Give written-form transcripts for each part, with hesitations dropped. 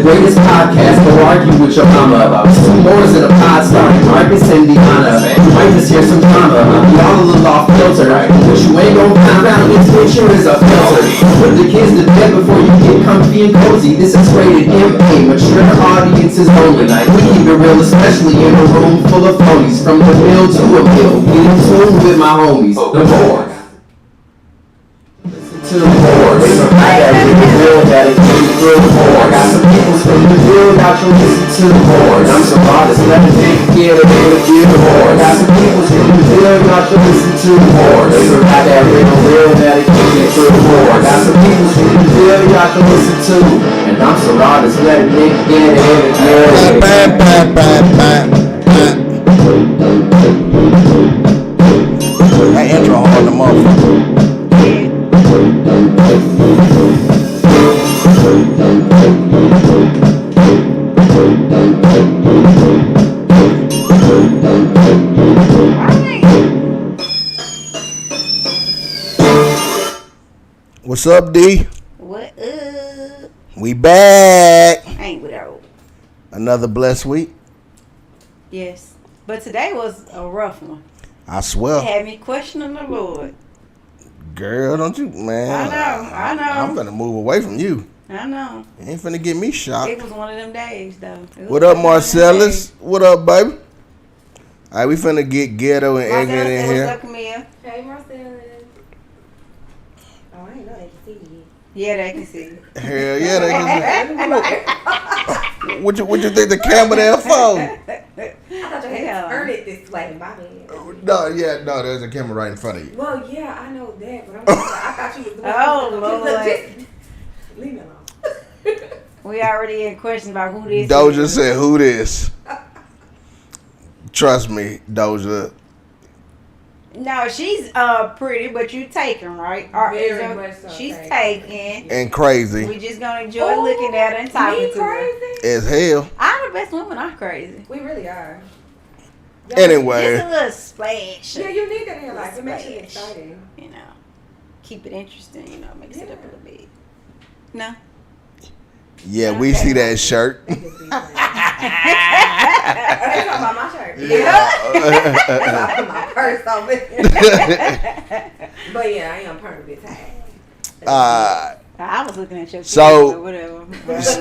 greatest podcast, go argue with your mama about. Two mores in a pod starring Marcus and Deanna. You might just hear some drama, y'all a little off filter. What you ain't gon' find out in this picture is a filter. Put the kids to bed before you get comfy and cozy. This is rated MA, mature audiences only. We keep it real, especially in a room full of phonies. From the mill to a mill, get in tune with my homies. The more. To the board, I got real dedicated to the board. Got some people from the field out to listen to the board. I'm so honest, let me get a bit of the board. Got some people from the field out to listen to the board. I got real dedicated to the board. Got some people from the field out to listen to. And I'm so honest, let me get it. That intro on the motherfucker. What's up, D? What up? We back. Ain't without. Another blessed week. Yes. But today was a rough one. I swear. It had me questioning the Lord. Girl, don't you, man. I know. I'm finna move away from you. I know. You ain't finna get me shocked. It was one of them days, though. What up, Marcellus? What up, baby? All right, we finna get Ghetto and Eggman in here. What's up, Camille? Hey, Marcellus. Oh, I ain't know they can see you. Yeah, they can see. Hell yeah, they can. What you think the camera there for? I thought you had to turn it this way, my bad. No, there's a camera right in front of you. Well, yeah, I know that, but I thought you was doing Lord. just leave me alone. We already in question about who this Doja is. said, who this? Trust me, Doja. No, she's pretty, but you taking, right? Very much so. She's taking. And crazy. We just gonna enjoy looking at her and talking to her. Crazy? As hell. I'm the best woman. I'm crazy. We really are. Anyway. Just a little splash. Yeah, you need that in your life. It makes it exciting. You know, keep it interesting. You know, mix it up a little bit. No. Yeah, we see that shirt. They just be playing. They talking about my shirt. Yeah. I put my purse on it. But yeah, I am part of it. I was looking at your So- or whatever.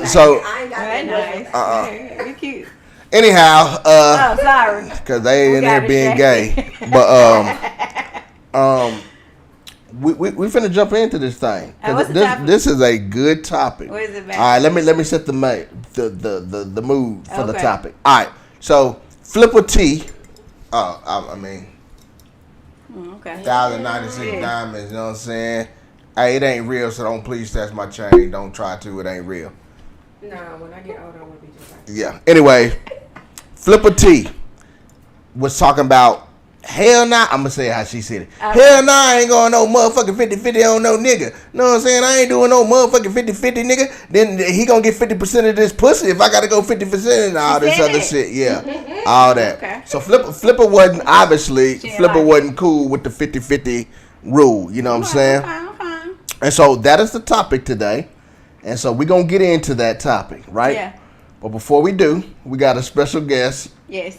So, I ain't got That that nice. You're cute. anyhow, Oh, sorry. cause they in there got being gay. But we finna jump into this thing. What's the Cause topic? this is a good topic. What is it about? All right, let me set the mood for the Okay. topic. All right, so Flipper T. I mean, Okay. 1,096 diamonds. You know what I'm saying? Hey, it ain't real, so don't please test my chain. Don't try to. It ain't real. No, when I get older, I want to be just like Yeah. Anyway, Flipper T was talking about hell nah. I'm gonna say how she said it. Okay. Hell nah, I ain't going no motherfucking 50-50 on no nigga. Know what I'm saying? I ain't doing no motherfucking 50-50 nigga. Then he gonna get 50% of this pussy if I gotta go 50% and all this said other it. shit. Yeah. All that. Okay. So Flipper wasn't obviously She ain't Flipper like wasn't cool with the 50-50 rule. You know what I'm saying? I'm fine. And so that is the topic today. And so we're going to get into that topic, right? Yeah. But before we do, we got a special guest. Yes.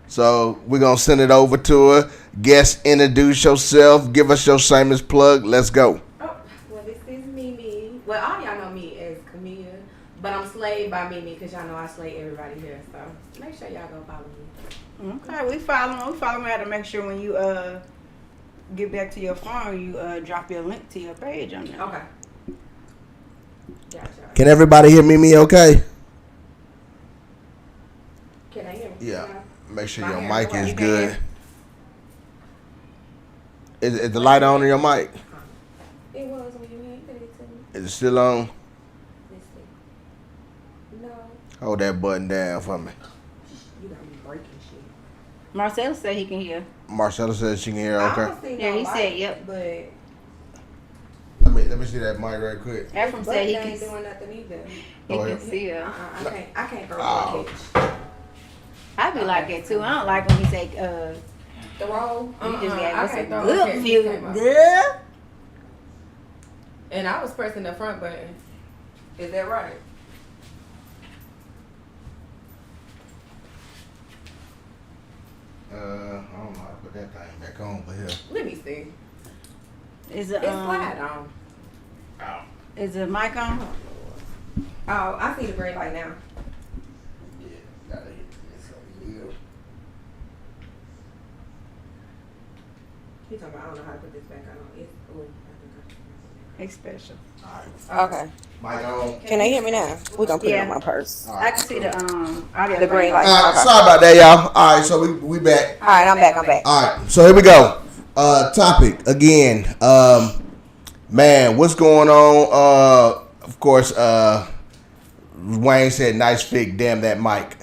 So we're going to send it over to her. Guest, introduce yourself. Give us your shameless plug. Let's go. Oh, well, this is Mimi. Well, all y'all know me as Camille, but I'm slayed by Mimi because y'all know I slay everybody here. So make sure y'all go follow me. Okay, we follow. We have to make sure when you get back to your phone, you drop your link to your page on there. Okay. Gotcha. Can everybody hear me okay? Can I hear me? Yeah. Make sure My your hair mic is is You can good. hear. Is the light on your mic? It was when you handed it to me. Is it still on? Let's see. No, Hold that button down for me. you got me breaking shit. Marcel said he can hear. Marcella says she can hear I okay. don't see Yeah, no he light, said, yep. But Let me see that mic right quick. Ephraim but said he ain't can. doing nothing either. He Oh, can yeah. see her. I can't go Oh. I be like that too. I don't like when he say, the roll. you just gave I us a can't throw good it. few. Came up. Good. And I was pressing the front button. Is that right? put that thing back on for here. Let me see. Is It's slide on. Oh. Is the mic on? Oh, I see the green light now. Yeah, gotta hit this over here. He talking about I don't know how to put this back on. It's It's special. Okay. Mic on. Can they hear me now? We're gonna put it Yeah. on my purse. All I right, can see cool. the audio. The green light. All right, Okay. sorry about that, y'all. All right, so we back. All right, I'm back. All right, so here we go. Topic again. Man, what's going on? Of course, Wayne said, "Nice fit." Damn that mic.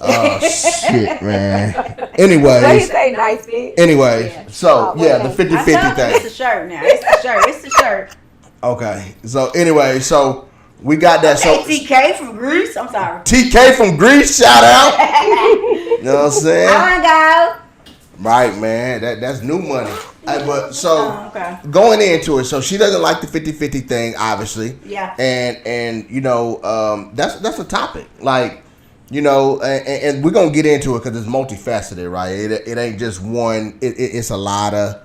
Oh shit, man. What you Anyways, say, nice fit? so yeah, the I 50-50 told you it's the thing. shirt now. It's the shirt. It's the shirt. Okay, so anyway, so we got that. So Hey, TK from Greece. I'm sorry. TK from Greece, shout out. You know what I'm saying? I Right, man. That's new money. But so Oh, okay. going into it, so she doesn't like the 50-50 thing, obviously. Yeah. And you know, that's a topic. Like, you know, and we're gonna get into it because it's multifaceted, right? It ain't just one. It's a lot of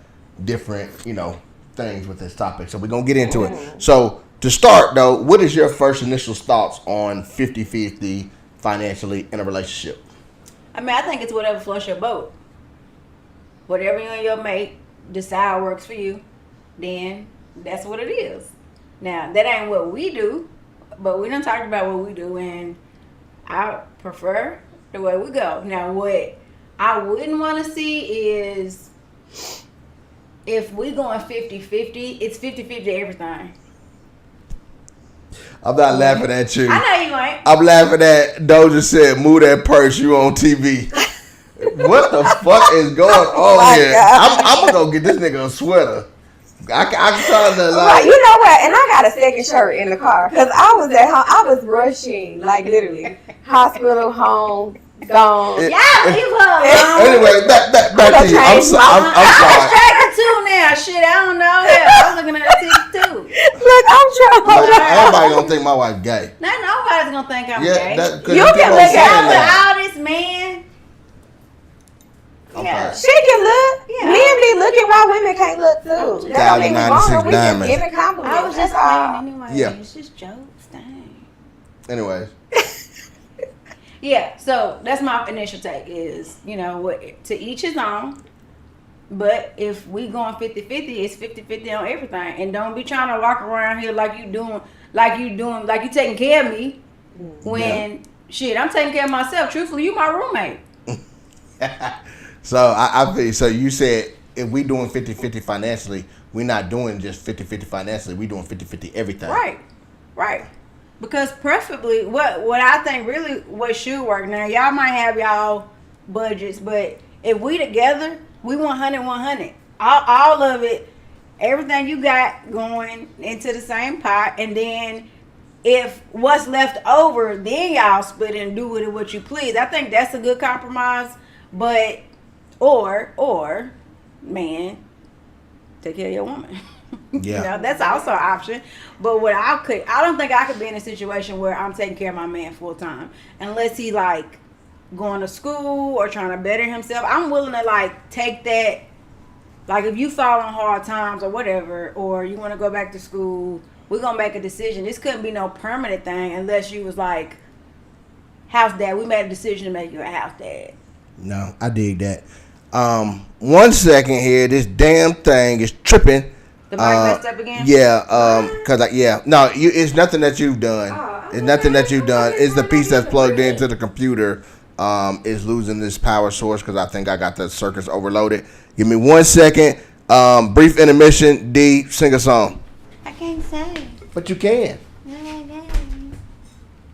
different, you know, things with this topic. So we're gonna get into it. So to start though, what is your first initial thoughts on 50-50 financially in a relationship? I mean, I think it's whatever floats your boat. Whatever you and your mate decide works for you, then that's what it is. Now, that ain't what we do, but we done talked about what we do, and I prefer the way we go. Now, what I wouldn't want to see is if we going 50-50, it's 50-50 everything. I'm not laughing at you. I know you ain't. I'm laughing at Doja said, "Move that purse, you on TV." What the fuck is going on my here? God. I'm gonna go get this nigga a sweater. I can tell the Right, like. you know what? And I got a second shirt in the car because I was at home. I was rushing, like literally, hospital, home, gone. It- Y'all leave her alone. Anyway, back to you. I'm change sorry. my- I'm I'm sorry. distracted too now. Shit, I don't know. Hell, I'm looking at the TV too. Look, I'm trying. Everybody gonna think my wife gay. Not nobody's gonna think I'm Yeah, gay. that, 'cause You keep can on look saying at With that. all this man. Okay. Yeah. She can look. Yeah. Men be looking while women can't look too. That don't mean we wrong. 96 We just diamonds. giving compliments. I was just That's all. playing anyway. Yeah. It's just jokes. Dang. Anyways, Yeah, so that's my initial take is, you know, what to each his own. But if we going 50-50, it's 50-50 on everything. And don't be trying to walk around here like you taking care of me. When shit, I'm taking care of myself. Truthfully, you my roommate. so I feel so. You said if we doing 50-50 financially, we're not doing just 50-50 financially. We doing 50-50 everything. Right. Because preferably, what I think really what should work. Now, y'all might have y'all budgets, but if we together, we 100. All of it, everything you got going into the same pot, and then if what's left over, then y'all split and do with it what you please. I think that's a good compromise. But or man, take care of your woman. Yeah. You know, that's also an option. But I don't think I could be in a situation where I'm taking care of my man full time unless he like going to school or trying to better himself. I'm willing to like take that. Like if you fall on hard times or whatever, or you want to go back to school, we're gonna make a decision. This couldn't be no permanent thing unless you was like house dad. We made a decision to make you a house dad. No, I dig that. 1 second here. This damn thing is tripping. The mic messed up again? Yeah, no, it's nothing that you've done. Oh, It's nothing that you've done. It's the piece that's plugged into the computer is losing this power source because I think I got the circuits overloaded. Give me 1 second. Brief intermission. D, sing a song. I can't sing. But you can.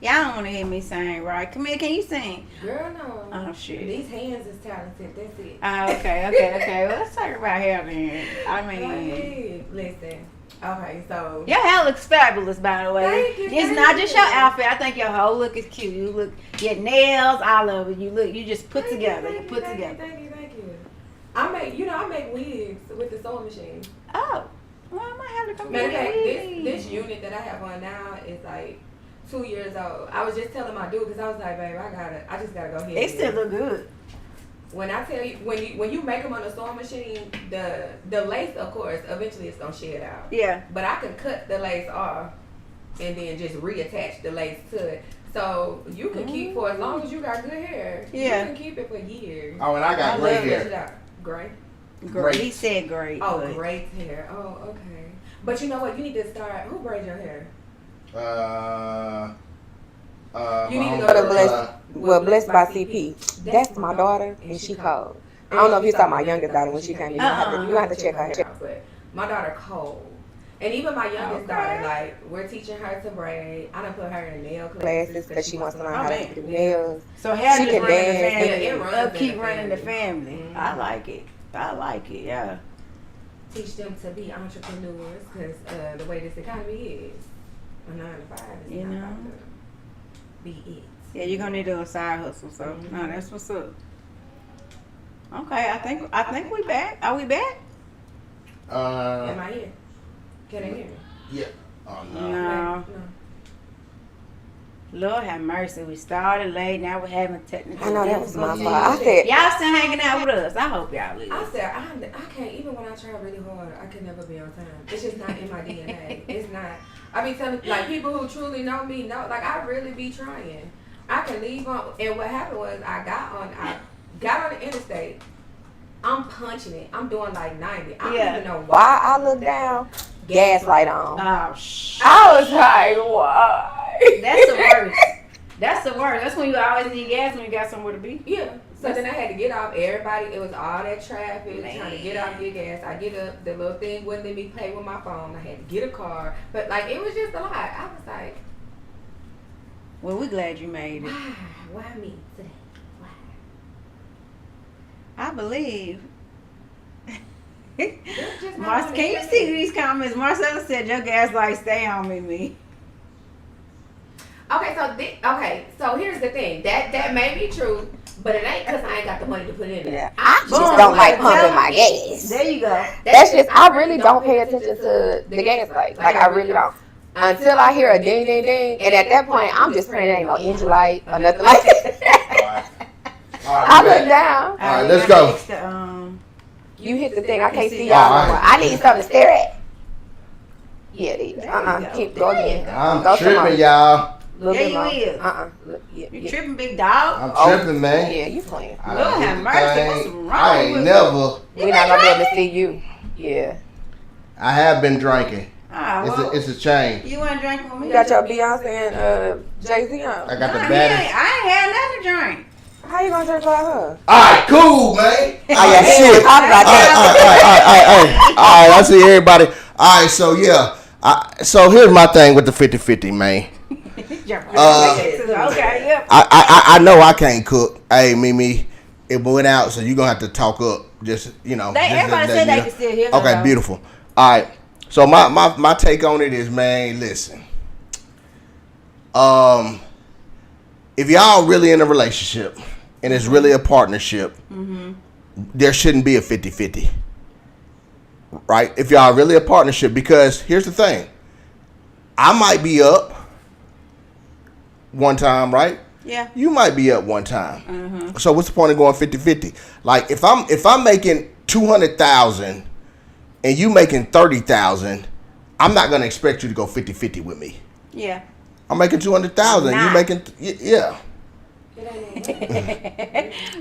Y'all don't want to hear me sing, right? Camille, can you sing? Girl, no. Oh, shit. These hands is talented. That's it. Okay. Well, let's talk about hair then. I Go mean, ahead. Listen. Okay, so. your hair looks fabulous, by the way. Thank you, It's thank not just you. your outfit. I think your whole look is cute. You look, your nails, all of it. You just put Thank together. you, You put thank together. Thank you. I make wigs with the sewing machine. Oh, well, I might have to come Matter of get fact, a this unit that I have on now is like 2 years old. I was just telling my dude because I was like, babe, I just gotta go ahead. It still look good. When I tell you, when you make them on a sewing machine, the lace, of course, eventually it's gonna shed out. Yeah. But I can cut the lace off and then just reattach the lace to it. So you can keep for as long as you got good hair. Yeah. You can keep it for years. Oh, and I got gray hair. Gray? Great. He said great. Oh, but- great hair. Oh, okay. But you know what? You need to start. Who braids your hair? You need to go to Blessed by CP. That's my daughter, and she cold. I don't know if you saw my youngest daughter when she came in. You have to check her hair. But my daughter cold. And even my youngest daughter, like, we're teaching her to braid. I done put her in nail Classes because she wants to learn how to do nails. So hair She just can running the dance. family. Yeah, it runs Keep in the running the family. family. Mhm. I like it. I like it. Yeah. Teach them to be entrepreneurs because the way this economy is, a 9 to 5 is You not know? about to be it. Yeah, you're gonna need to do a side hustle. So no, that's what's up. Okay, I think we back. Are we back? Am I here? Can they hear me? Yeah. Oh no. No. Lord have mercy. We started late. Now we're having technical. I know that was my difficulties. fault. I said, Y'all still hanging out with us. I hope y'all is. I said, I can't, even when I try really hard, I can never be on time. It's just not in my DNA. It's not. I be telling, like, people who truly know me know, like, I really be trying. I can leave on, and what happened was I got on the interstate. I'm punching it. I'm doing like 90. I don't even know why. why I look down, gas light on. Oh, shh. I was like, why? That's the worst. That's the worst. That's when you always need gas when you got somewhere to be. Yeah. So then I had to get off. Everybody, it was all that traffic, trying to get off, get gas. I get up, the little thing wouldn't let me pay with my phone. I had to get a car. But, like, it was just a lot. I was like, Well, we're glad you made it. why me today? Why? I believe. That's just not Mars, on can you the see internet. these comments? Marcella said your gas light stay on me. Okay, so here's the thing. That may be true, but it ain't because I ain't got the money to put in it. Yeah, I just don't like pumping my gas. There you go. That's just, I really don't pay attention to the gas light. Like, I really don't. Until I hear a ding, ding, ding. And at that point, I'm just praying there ain't no engine light or nothing like that. I look down. All right, let's go. You hit the thing. I can't see y'all no more. I need something to stare at. Yeah, keep going again. I'm Go some more. tripping, y'all. Little There bit you more. is. You Yeah. tripping, big dog? I'm tripping, man. Yeah, you playing. I Lord done have did mercy, the what's thing. wrong I ain't with never. We're not gonna be able to see you. Yeah. I have been drinking. Ah, It's well, a change. you want to drink with me? You got your Beyonce and Jay-Z on. I got the Nah, baddest. I ain't had nothing to drink. How you gonna drink like her? All right, cool, man. Oh yeah, shit. Talk about that. All right. I see everybody. All right, so yeah. So here's my thing with the 50-50, man. Okay, yep. I know I can't cook. Hey, Mimi, it went out, so you're gonna have to talk up. Just Everybody said they can still hear. Okay, beautiful. All right. So my take on it is, man, listen. If y'all really in a relationship and it's really a partnership, there shouldn't be a 50-50. Right? If y'all really a partnership, because here's the thing. I might be up one time, right? Yeah. You might be up one time. So what's the point of going 50-50? Like if I'm making 200,000 and you making 30,000, I'm not gonna expect you to go 50-50 with me. Yeah. I'm making 200,000. You Nah. making yeah.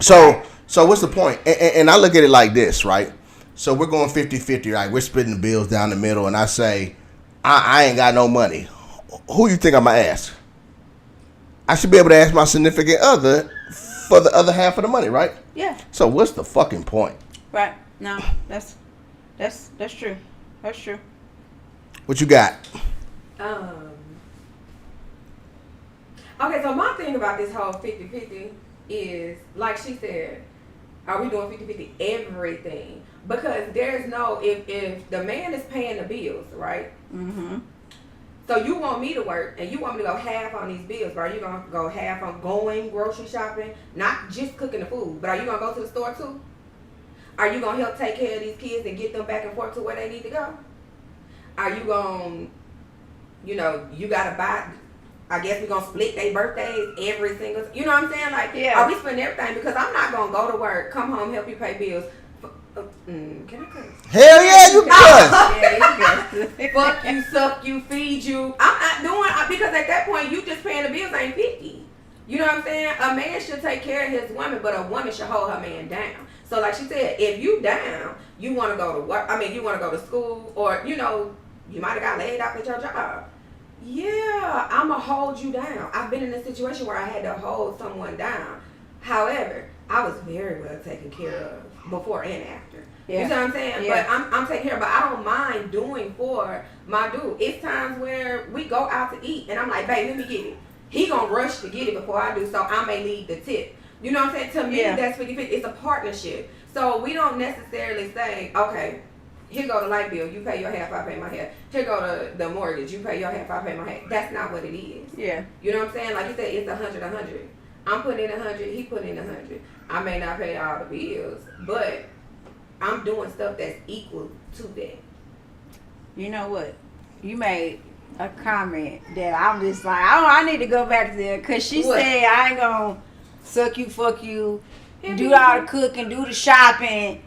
So what's the point? And I look at it like this, right? So we're going 50-50, right? We're splitting the bills down the middle, and I say, I ain't got no money. Who you think I'm gonna ask? I should be able to ask my significant other for the other half of the money, right? Yeah. So what's the fucking point? Right. No, that's true. That's true. What you got? Okay, so my thing about this whole 50-50 is, like she said, are we doing 50-50 everything? Because there's no, if the man is paying the bills, right? Mm-hmm. So you want me to work and you want me to go half on these bills, but are you going to go half on going grocery shopping? Not just cooking the food, but are you going to go to the store too? Are you going to help take care of these kids and get them back and forth to where they need to go? Are you going, you got to buy, I guess we're gonna split their birthdays every single. You know what I'm saying? Like, Yeah. are we splitting everything? Because I'm not gonna go to work, come home, help you pay bills. Can I cuss? Hell yeah, you cuss. Yeah, you can. Fuck you, suck you, feed you. I'm not doing because at that point you just paying the bills ain't 50. You know what I'm saying? A man should take care of his woman, but a woman should hold her man down. So like she said, if you down, you want to go to work. I mean, you want to go to school, or you might have got laid off at your job. Yeah, I'ma hold you down. I've been in a situation where I had to hold someone down. However, I was very well taken care of before and after. Yeah. You know what I'm saying? Yeah. But I'm taking care of, but I don't mind doing for my dude. It's times where we go out to eat and I'm like, babe, let me get it. He gonna rush to get it before I do, so I may leave the tip. You know what I'm saying? To me, Yeah. that's 50-50. It's a partnership. So we don't necessarily say, okay, here go the light bill, you pay your half, I pay my half. Here go the mortgage, you pay your half, I pay my half. That's not what it is. Yeah. You know what I'm saying? Like you said, it's 100. I'm putting in 100, he putting in 100. I may not pay all the bills, but I'm doing stuff that's equal to that. You know what? You made a comment that I'm just like, I need to go back there because she What? said I ain't gonna suck you, fuck you, Yeah, do me all too. the cooking, do the shopping.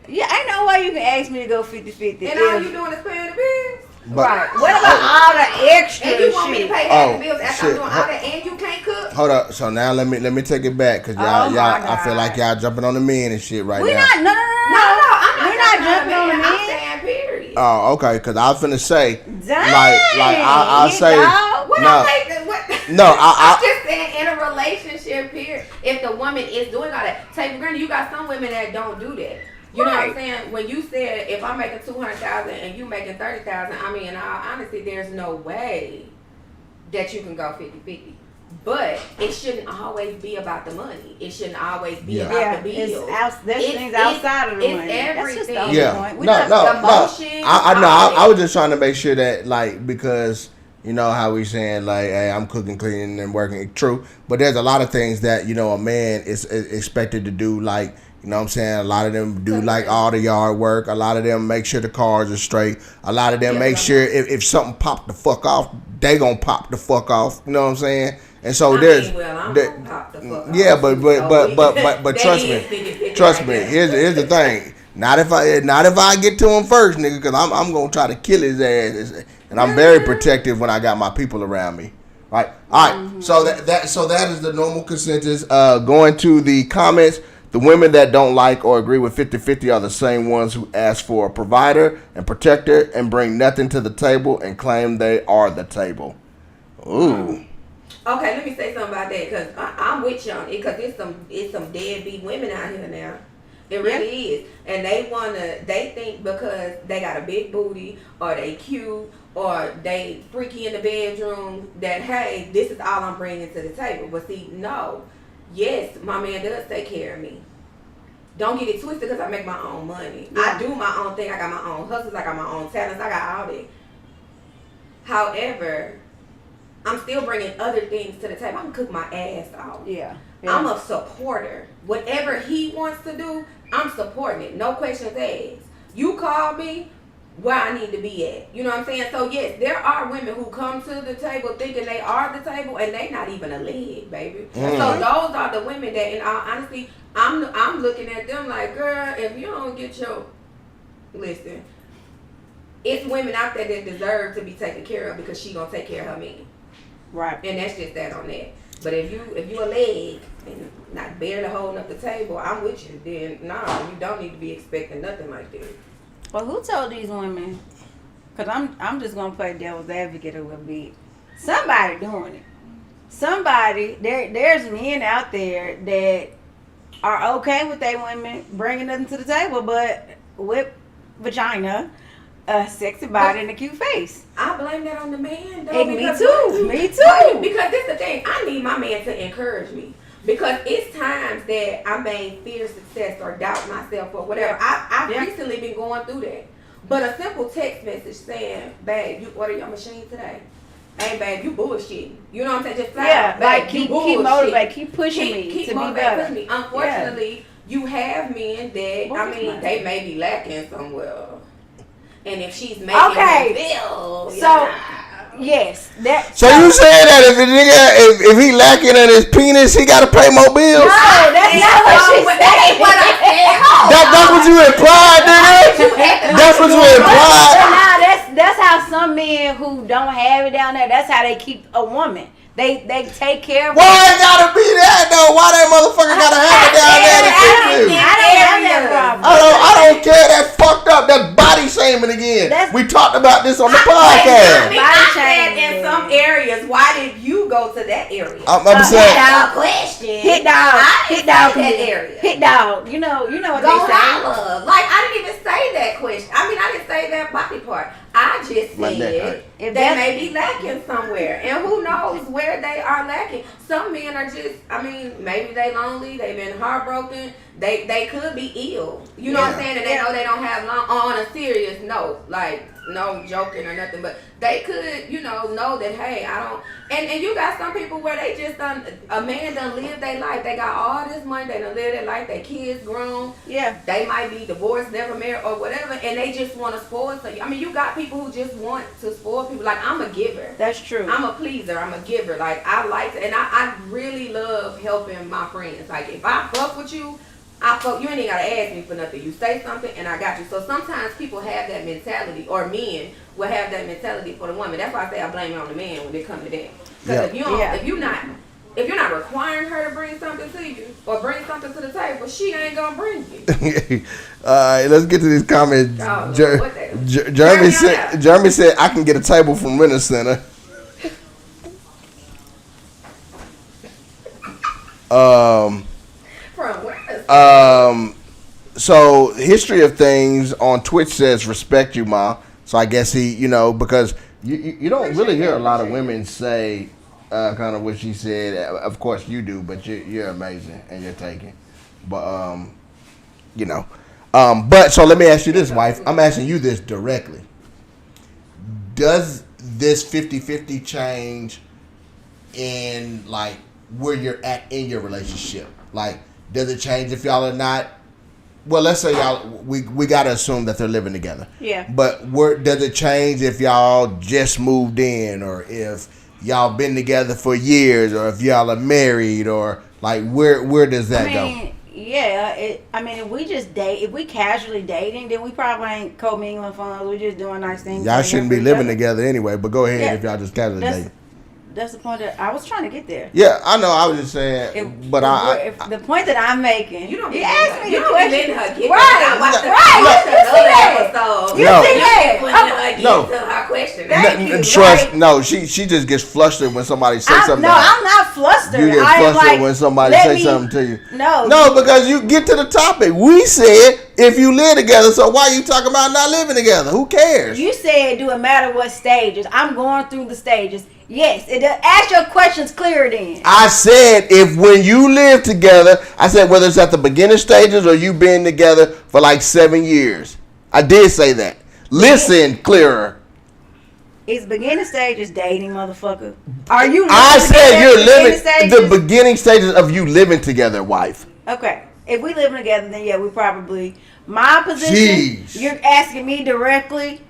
Yeah, ain't no way you can ask me to go 50-50. And all you doing is paying the bills? Right. What about all the extra And you want me to shit? pay half Oh, the bills after shit. I'm doing all that and you can't cook? Hold up. So now let me take it back because y'all Oh, my I feel God. like y'all jumping on the men and shit right We now. not, no, I'm We're not jumping on the I'm men. saying period. Oh, okay. Because I was finna say, Dang. like I you say, dog. What no. I say? What? No, I'm just saying in a relationship period, if the woman is doing all that, take for granted, you got some women that don't do that. You know what I'm Right. saying? When you said if I'm making 200,000 and you making 30,000, I mean, in all honesty, there's no way that you can go 50-50. But it shouldn't always be about the money. It shouldn't always be Yeah. about Yeah, the it's bills. there's things outside of the it's money. That's just the everything. only Yeah. point. We No, not- no, the no. motion, I know. all I was just trying to make sure that, like, because you know how we saying like, hey, I'm cooking, cleaning, and working. True, but there's a lot of things that a man is expected to do. Like, you know what I'm saying? A lot of them do like all the yard work. A lot of them make sure the cars are straight. A lot of them Yeah, make but sure if something pop the fuck off, they gonna pop the fuck off. You know what I'm saying? And so I there's, mean, well, I'm there- gonna pop the fuck off. yeah, but That trust is me, 50-50 trust right me. there. Here's the thing. Not if I get to him first, nigga, because I'm gonna try to kill his ass, and I'm very protective when I got my people around me. Right. All right. Mm-hmm. So that is the normal consensus. Going to the comments. The women that don't like or agree with 50-50 are the same ones who ask for a provider and protector and bring nothing to the table and claim they are the table. Ooh. Okay, let me say something about that because I'm with you on it because it's some deadbeat women out here now. It really is, and they think because they got a big booty or they cute or they freaky in the bedroom that hey, this is all I'm bringing to the table. But see, no, yes, my man does take care of me. Don't get it twisted because I make my own money. Yeah. I do my own thing. I got my own hustles. I got my own talents. I got all that. However, I'm still bringing other things to the table. I can cook my ass off. Yeah. I'm a supporter. Whatever he wants to do, I'm supporting it. No questions asked. You call me where I need to be at. You know what I'm saying? So yes, there are women who come to the table thinking they are the table and they not even a leg, baby. So those are the women that, in all honesty, I'm looking at them like, girl, if you don't get your listen, it's women out there that deserve to be taken care of because she gonna take care of her man. Right. And that's just that on that. But if you a leg and not barely holding up the table, I'm with you. Then nah, you don't need to be expecting nothing like that. Well, who told these women? Because I'm just going to play devil's advocate a little bit. Somebody doing it. Somebody, there's men out there that are okay with their women bringing nothing to the table, but with vagina, a sexy body, and a cute face. I blame that on the man, though. Hey, me because too. Me too. Right, because this the thing. I need my man to encourage me. Because it's times that I may fear success or doubt myself or whatever. I've recently been going through that. But a simple text message saying, babe, you order your machine today. Hey, babe, you bullshitting. You know what I'm saying? Just flat out, babe, like you keep bullshitting. motivating, keep pushing me Keep to be motivating, better. push me. Unfortunately, you have men that, I mean, they may be lacking somewhere. And if she's making Okay. them feel, So, Yes, that. So you saying that if a nigga, if he lacking in his penis, he gotta pay more bills? No, that's not what she said. That ain't what I said. That's what you implied, nigga. That's what you implied. Nah, that's how some men who don't have it down there. That's how they keep a woman. They take care of. Why it gotta be that though? Why that motherfucker gotta have it down there to fix you? I don't have that problem. I don't care. That's fucked up. That's body shaming again. We talked about this on the podcast. I said in some areas, why did you go to that area? I'm saying. Question. Hit dog. Hit dog. That area. Hit dog. You know what Go they say. holla. Like I didn't even say that question. I mean, I didn't say that body part. I just My neck said hurt. If they that- may be lacking somewhere, and who knows where they are lacking. Some men are just, I mean, maybe they lonely, they've been heartbroken, they could be ill. You know what I'm Yeah. saying? And they know they don't have on a serious note, like no joking or nothing, but they could, know that hey, I don't. And you got some people where they just a man done lived their life. They got all this money, they done lived their life. Their kids grown. Yeah. They might be divorced, never married, or whatever, and they just want to spoil. So I mean, you got people who just want to spoil people. Like I'm a giver. That's true. I'm a pleaser. I'm a giver. Like I like to, and I really love helping my friends. Like if I fuck with you, I fuck. You ain't even gotta ask me for nothing. You say something, and I got you. So sometimes people have that mentality, or men will have that mentality for the woman. That's why I say I blame it on the man when it comes to that. Because if you don't, if you're not requiring her to bring something to you or bring something to the table, she ain't gonna bring you. Alright, let's get to these comments. Oh, Jeremy said I can get a table from Renter Center. From where? So history of things on Twitch says respect you, ma. So I guess he, because you don't really hear a lot of women say kind of what she said. Of course you do, but you're amazing and you're taking. But but so let me ask you this, wife. I'm asking you this directly. Does this 50-50 change in like where you're at in your relationship? Like, does it change if y'all are not? Well, let's say y'all. We gotta assume that they're living together. Yeah. But does it change if y'all just moved in, or if y'all been together for years, or if y'all are married, or like where does that go? Yeah. If we just date, if we casually dating, then we probably ain't co-mingling funds. We just doing nice things. Y'all shouldn't be living together anyway. But go ahead if y'all just casually dating. That's the point that I was trying to get there. Yeah, I know. I was just saying, If the point that I'm making, You don't you be asked me you the don't question. be letting her get Right, that. I watched the right. episode. You see that? When her No. get to her question. Thank you. Trust, Right. no, she just gets flustered when somebody says something. No, to her. I'm not flustered. You get I am flustered like, when somebody let says me- something to you. No, because you get to the topic. We said if you live together, so why are you talking about not living together? Who cares? You said do it matter what stages. I'm going through the stages. Yes, it does. Ask your questions clearer then. I said if when you live together, I said whether it's at the beginning stages or you been together for like 7 years. I did say that. Listen clearer. It's beginning stages dating, motherfucker. Are you? I living said together you're at living stages? the beginning stages of you living together, wife. Okay. If we living together, then yeah, we probably. My position. Jeez. You're asking me directly.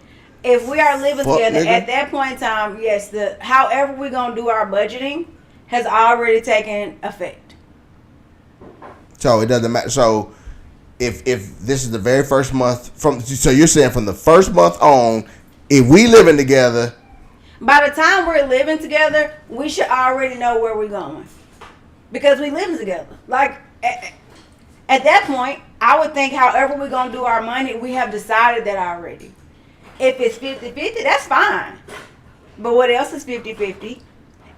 If we are living Fuck, together nigga. at that point in time, yes, however we're gonna do our budgeting has already taken effect. So it doesn't matter. So if this is the very first month so you're saying from the first month on, if we living together, By the time we're living together, we should already know where we're going because we living together. Like at that point, I would think however we're gonna do our money, we have decided that already. If it's 50-50, that's fine. But what else is 50-50?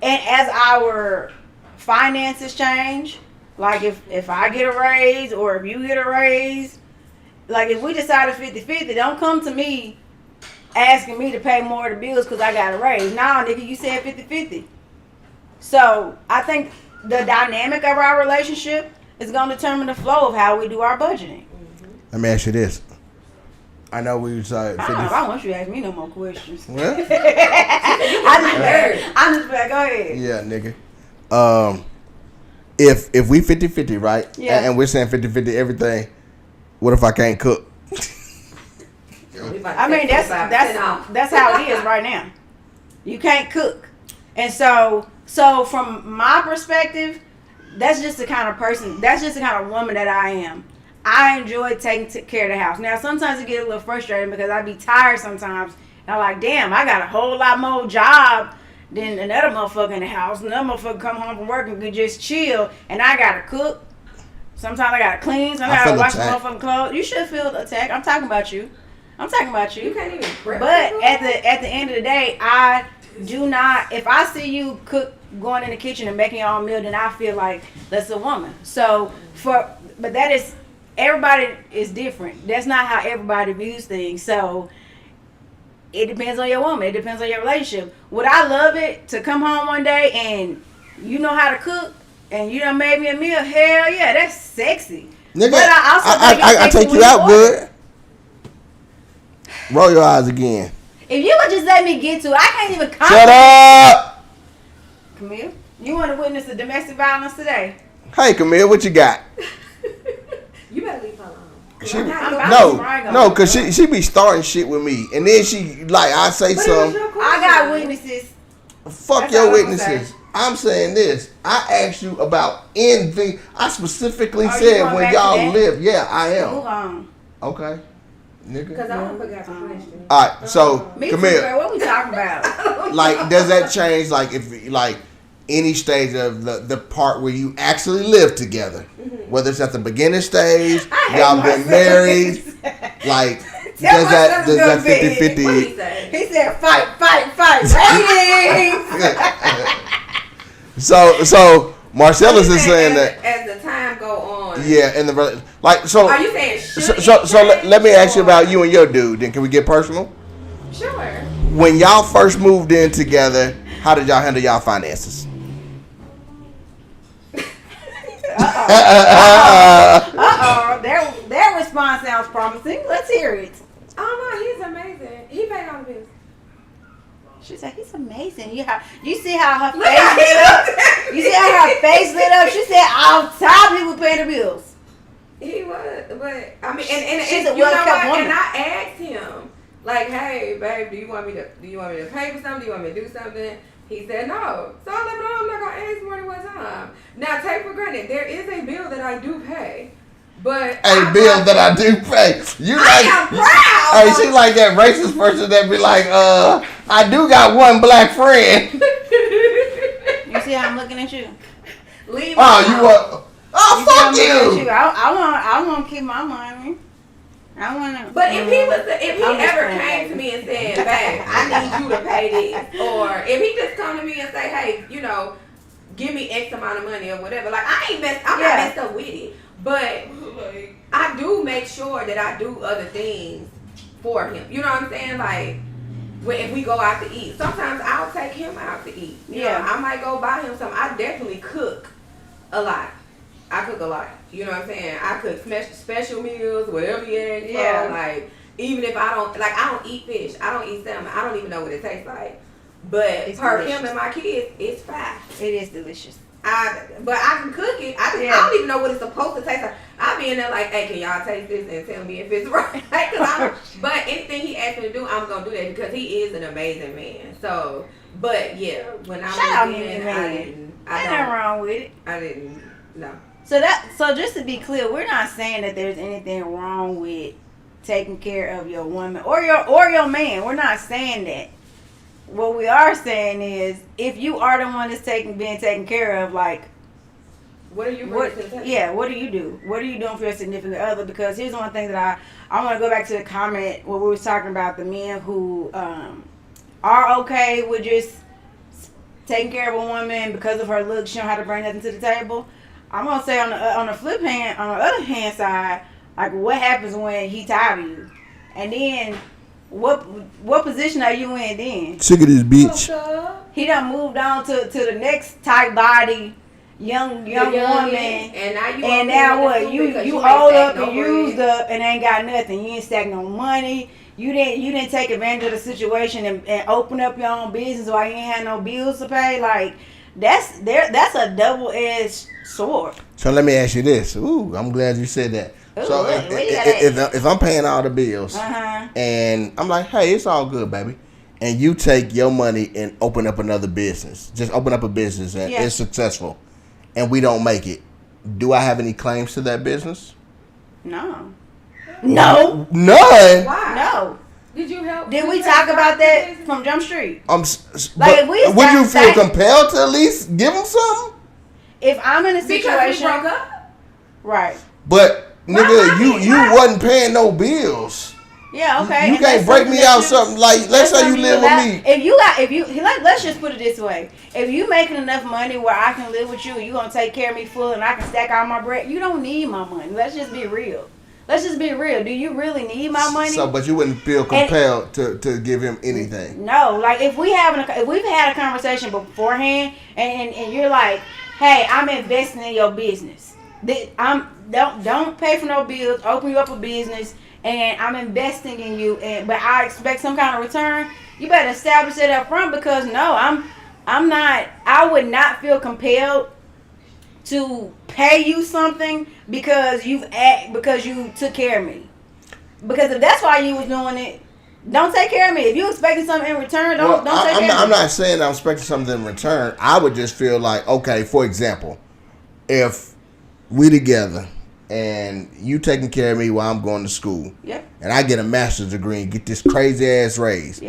And as our finances change, like if I get a raise or if you get a raise, like if we decided 50-50, don't come to me asking me to pay more of the bills because I got a raise. Nah, nigga, you said 50-50. So I think the dynamic of our relationship is going to determine the flow of how we do our budgeting. let me ask you this. I know we decided I don't know if I want you to ask me no more questions. Well, I'm just like, go ahead. yeah, nigga. If we 50-50, right? Yeah. And we're saying 50-50 everything, what if I can't cook? I mean, that's how it is right now. You can't cook. And so from my perspective, that's just the kind of person, that's just the kind of woman that I am. I enjoy taking care of the house. Now, sometimes it get a little frustrating because I be tired sometimes. And I'm like, damn, I got a whole lot more job than another motherfucker in the house. Another motherfucker come home from work and could just chill. And I got to cook. Sometimes I got to clean. Sometimes I got to wash my motherfucking clothes. You should feel the attack. I'm talking about you. I'm talking about you. You can't even prep. But at the end of the day, I do not, if I see you cook, going in the kitchen and making your own meal, then I feel like that's a woman. So, but that is, everybody is different. That's not how everybody views things. So it depends on your woman. It depends on your relationship. Would I love it to come home one day and you know how to cook and you done made me a meal? Hell yeah, that's sexy. Nigga, But I take you out good. Roll your eyes again. If you would just let me get to it, I can't even comment. Shut up. Camille, you want to witness the domestic violence today? Hey, Camille, what you got? You better leave her alone. She, I'm no, cause she be starting shit with me, and then she like I say something. I got witnesses. Fuck That's your all I'm witnesses. saying. I'm saying this. I asked you about envy. I specifically Oh, you said going when back to y'all that? live. Yeah, I Move am. on. Okay, Because nigga. I don't forget the question. All right, so Me too, Camille, girl. What we talking about? like, does that change? Like, if like any stage of the part where you actually live together, whether it's at the beginning stage, I hate y'all been myself. married, like, Tell does myself to that go to bed. 50-50? What he say? He said, "Fight, fight, fight, ratings." So Marcellus is saying that. As the time go on. Yeah, and the like. So Are you saying so let me ask you about you and your dude. Then can we get personal? Sure. When y'all first moved in together, how did y'all handle y'all finances? Their response sounds promising. Let's hear it. Oh no, he's amazing. He paid all the bills. She said, "He's amazing." You see how her face lit up. You see how her face lit up. She said, "On top, he was paying the bills." He was, but I mean, and She's a you know well-kept what? woman. And I asked him, like, "Hey, babe, do you want me to pay for something? Do you want me to do something?" He said no. So I let him know I'm not gonna ask more than one time. Now, take for granted, there is a bill that I do pay, but A bill that I do pay. You I like? am proud. Hey, she like that racist person that be like, I do got one black friend. You see how I'm looking at you? Leave. Oh, him you alone. want? Oh, You see how I'm fuck looking at you. I want to keep my money. I want to. But if he I'm just ever playing, came to baby. me and said, "Babe, I need you to pay this," or if he just come to me and say, "Hey, you know, give me X amount of money or whatever," like I'm Yeah. not messed up with it, but I do make sure that I do other things for him. You know what I'm saying? Like if we go out to eat, sometimes I'll take him out to eat. You know, I might go buy him something. I definitely cook a lot. I cook a lot. You know what I'm saying? I cook special meals, whatever you ask for. Yeah. Like, even if I don't eat fish. I don't eat salmon. I don't even know what it tastes like. But It's per delicious. him and my kids, it's fine. It is delicious. But I can cook it. I don't even know what it's supposed to taste like. I be in there like, "Hey, can y'all taste this and tell me if it's right?" But anything he asks me to do, I'm gonna do that because he is an amazing man. So, but yeah, when I Shout out, moved in, man. Ain't nothing wrong with it. I didn't. No. So just to be clear, we're not saying that there's anything wrong with taking care of your woman or your man. We're not saying that. What we are saying is, if you are the one that's being taken care of, like, What are you? what do you do? What are you doing for your significant other? Because here's one thing that I want to go back to the comment where we was talking about the men who are okay with just taking care of a woman because of her looks. She don't have to bring nothing to the table. I'm gonna say on the other hand side, like, what happens when he tired of you, and then what position are you in then? Sick of this bitch. He done moved on to the next type body, young woman, and now what? You hold up and used up and ain't got nothing. You ain't stack no money. You didn't take advantage of the situation and open up your own business while you ain't had no bills to pay. Like, that's a double-edged sword. So let me ask you this. Ooh, I'm glad you said that. Ooh, So what you gotta if I'm paying all the bills Uh-huh. and I'm like, hey, it's all good, baby, and you take your money and open up another business, just open up a business and it's successful, and we don't make it, do I have any claims to that business? No. None. Why? No. Did you help? Did we talk about that from Jump Street? Like, would you feel compelled to at least give them something? If I'm in a situation, because we broke up, right? But nigga, you wasn't paying no bills. Yeah, okay. You can't break me out something like. Let's say you live with me. Let's just put it this way: if you making enough money where I can live with you, you gonna take care of me full, and I can stack all my bread. You don't need my money. Let's just be real. Do you really need my money? So, but you wouldn't feel compelled to give him anything. No, like if we've had a conversation beforehand, and you're like, hey, I'm investing in your business. Don't pay for no bills. Open you up a business, and I'm investing in you. But I expect some kind of return. You better establish it up front, because no, I'm not. I would not feel compelled to pay you something because you took care of me. Because if that's why you was doing it, don't take care of me. If you expecting something in return, don't take care of me. I'm not saying I'm expecting something in return. I would just feel like, okay, for example, if we together and you taking care of me while I'm going to school, and I get a master's degree and get this crazy ass raise,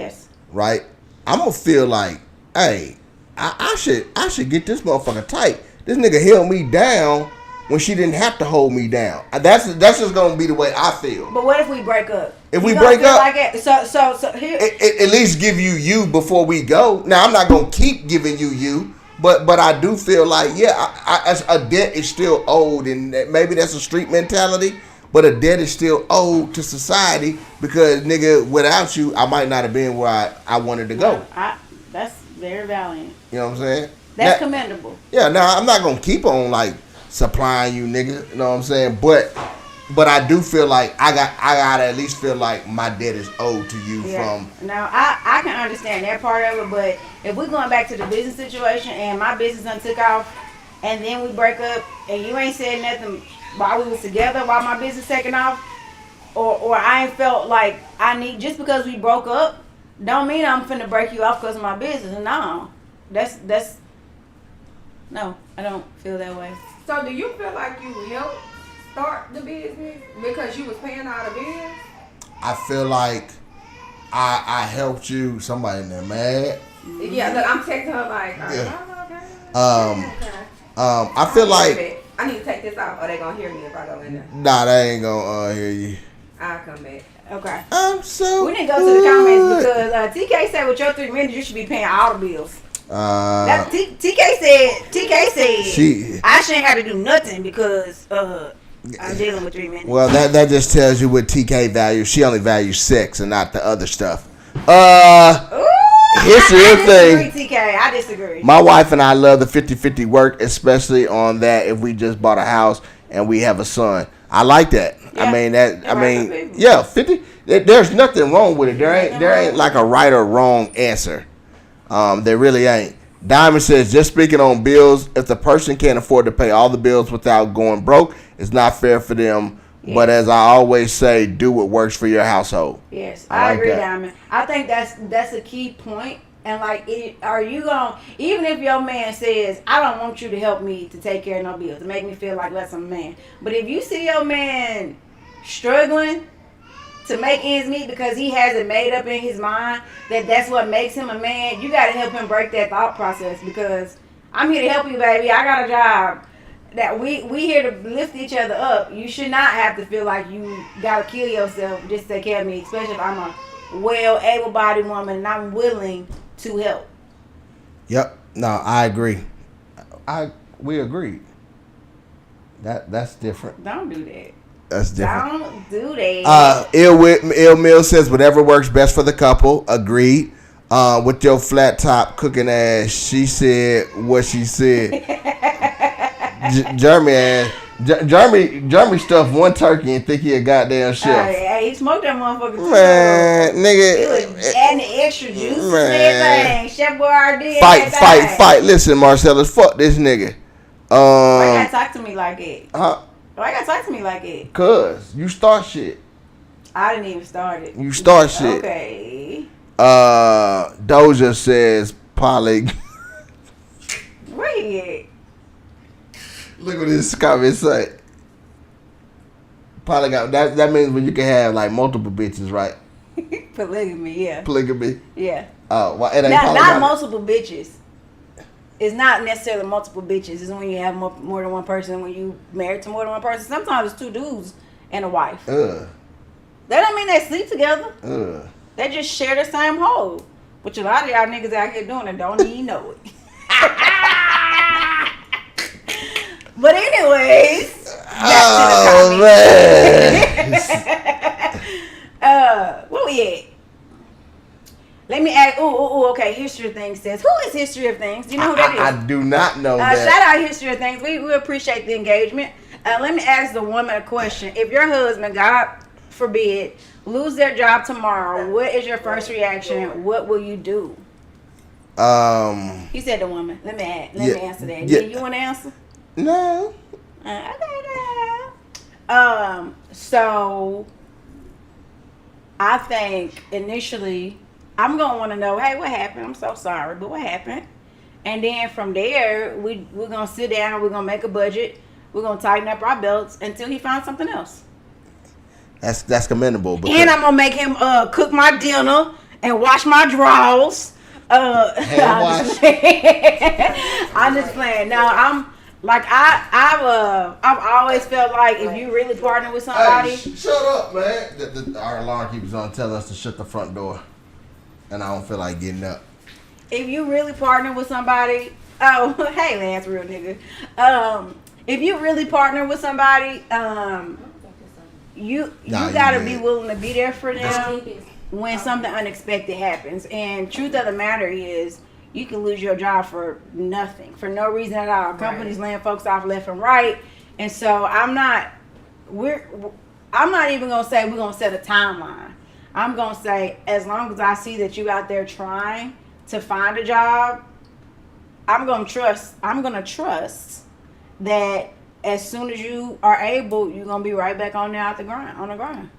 right? I'm gonna feel like, hey, I should get this motherfucker tight. This nigga held me down when she didn't have to hold me down. That's just gonna be the way I feel. But what if we break up? If we break up, like so here, at least give you before we go. Now I'm not gonna keep giving you, but I do feel like a debt is still owed, and maybe that's a street mentality. But a debt is still owed to society, because nigga, without you, I might not have been where I wanted to go. That's very valiant. You know what I'm saying? That's commendable. Yeah, now I'm not gonna keep on like supplying you, nigga. You know what I'm saying? But I do feel like I gotta at least feel like my debt is owed to you from. Now I can understand that part of it, but if we're going back to the business situation and my business done took off, and then we break up and you ain't said nothing while we was together, while my business taking off, or I ain't felt like I need, just because we broke up, don't mean I'm finna break you off because of my business. No, that's. No, I don't feel that way. So do you feel like you helped start the business because you was paying all the bills? I feel like I helped you. Somebody in there mad. Yeah, look, I'm texting her like, I feel like I need to take this off, or they gonna hear me if I go in there. Nah, they ain't gonna hear you. I'll come back. Okay. We need to go to the comments, because TK said with your 3 minutes you should be paying all the bills. TK said I shouldn't have to do nothing because I'm dealing with 3 minutes. Well, that just tells you what TK values. She only values sex and not the other stuff. Here's the real thing. TK, I disagree. My wife and I love the 50-50 work, especially on that if we just bought a house and we have a son. I like that. Yeah. 50. There's nothing wrong with it. There ain't like a right or wrong answer. There really ain't. Diamond says, just speaking on bills, if the person can't afford to pay all the bills without going broke, it's not fair for them. Yes. But as I always say, do what works for your household. Yes, I agree, Diamond. I think that's a key point. And like, are you gonna, even if your man says, I don't want you to help me to take care of no bills, to make me feel like less of a man. But if you see your man struggling to make ends meet because he has it made up in his mind that that's what makes him a man, you got to help him break that thought process, because I'm here to help you, baby. I got a job. That we here to lift each other up. You should not have to feel like you got to kill yourself just to take care of me, especially if I'm a well, able-bodied woman and I'm willing to help. Yep. No, I agree. We agreed. That's different. Don't do that. That's different. Don't do that. Ill Mill says whatever works best for the couple. Agreed. With your flat top cooking ass, she said what she said. Jeremy stuffed one turkey and think he a goddamn chef. Hey, he smoked that motherfucker too. Man, nigga. He was adding the extra juice and everything. Chef Boyardee. Fight. Listen, Marcellus, fuck this nigga. Why you gotta talk to me like it? Huh? Why you gotta talk to me like it? Cause you start shit. I didn't even start it. You start shit. Okay. Doja says poly. Where he at? Look what this comment say. Polygon. That means when you can have like multiple bitches, right? Polygamy, yeah. Polygamy. Yeah. Oh, well, it ain't Not polygamy. multiple bitches. It's not necessarily multiple bitches. It's when you have more than one person. When you married to more than one person. Sometimes it's two dudes and a wife. That don't mean they sleep together. They just share the same hole. Which a lot of y'all niggas out here doing and don't even know it. But anyways. Oh man. Where we at? Let me ask. Okay. History of Things says, who is History of Things? Do you know who that is? I do not know that. Shout out History of Things. We appreciate the engagement. Let me ask the woman a question. If your husband, God forbid, lose their job tomorrow, what is your first reaction? What will you do? He said the woman. Let me answer that. Yeah. You want to answer? No. So I think initially I'm gonna want to know, hey, what happened? I'm so sorry, but what happened? And then from there, we're gonna sit down. We're gonna make a budget. We're gonna tighten up our belts until he finds something else. That's commendable. And I'm gonna make him cook my dinner and wash my drawers. I'm just playing. Now I'm. Like I've always felt like if you really partner with somebody, hey, shut up, man. Our alarm keeps on telling us to shut the front door, and I don't feel like getting up. If you really partner with somebody, hey Lance, real nigga. If you really partner with somebody, you gotta be willing to be there for them when something unexpected happens. And truth of the matter is, you can lose your job for nothing, for no reason at all. Companies laying folks off left and right, and so I'm not even gonna say we're gonna set a timeline. I'm gonna say as long as I see that you out there trying to find a job, I'm gonna trust that as soon as you are able, you're gonna be right back on there on the grind.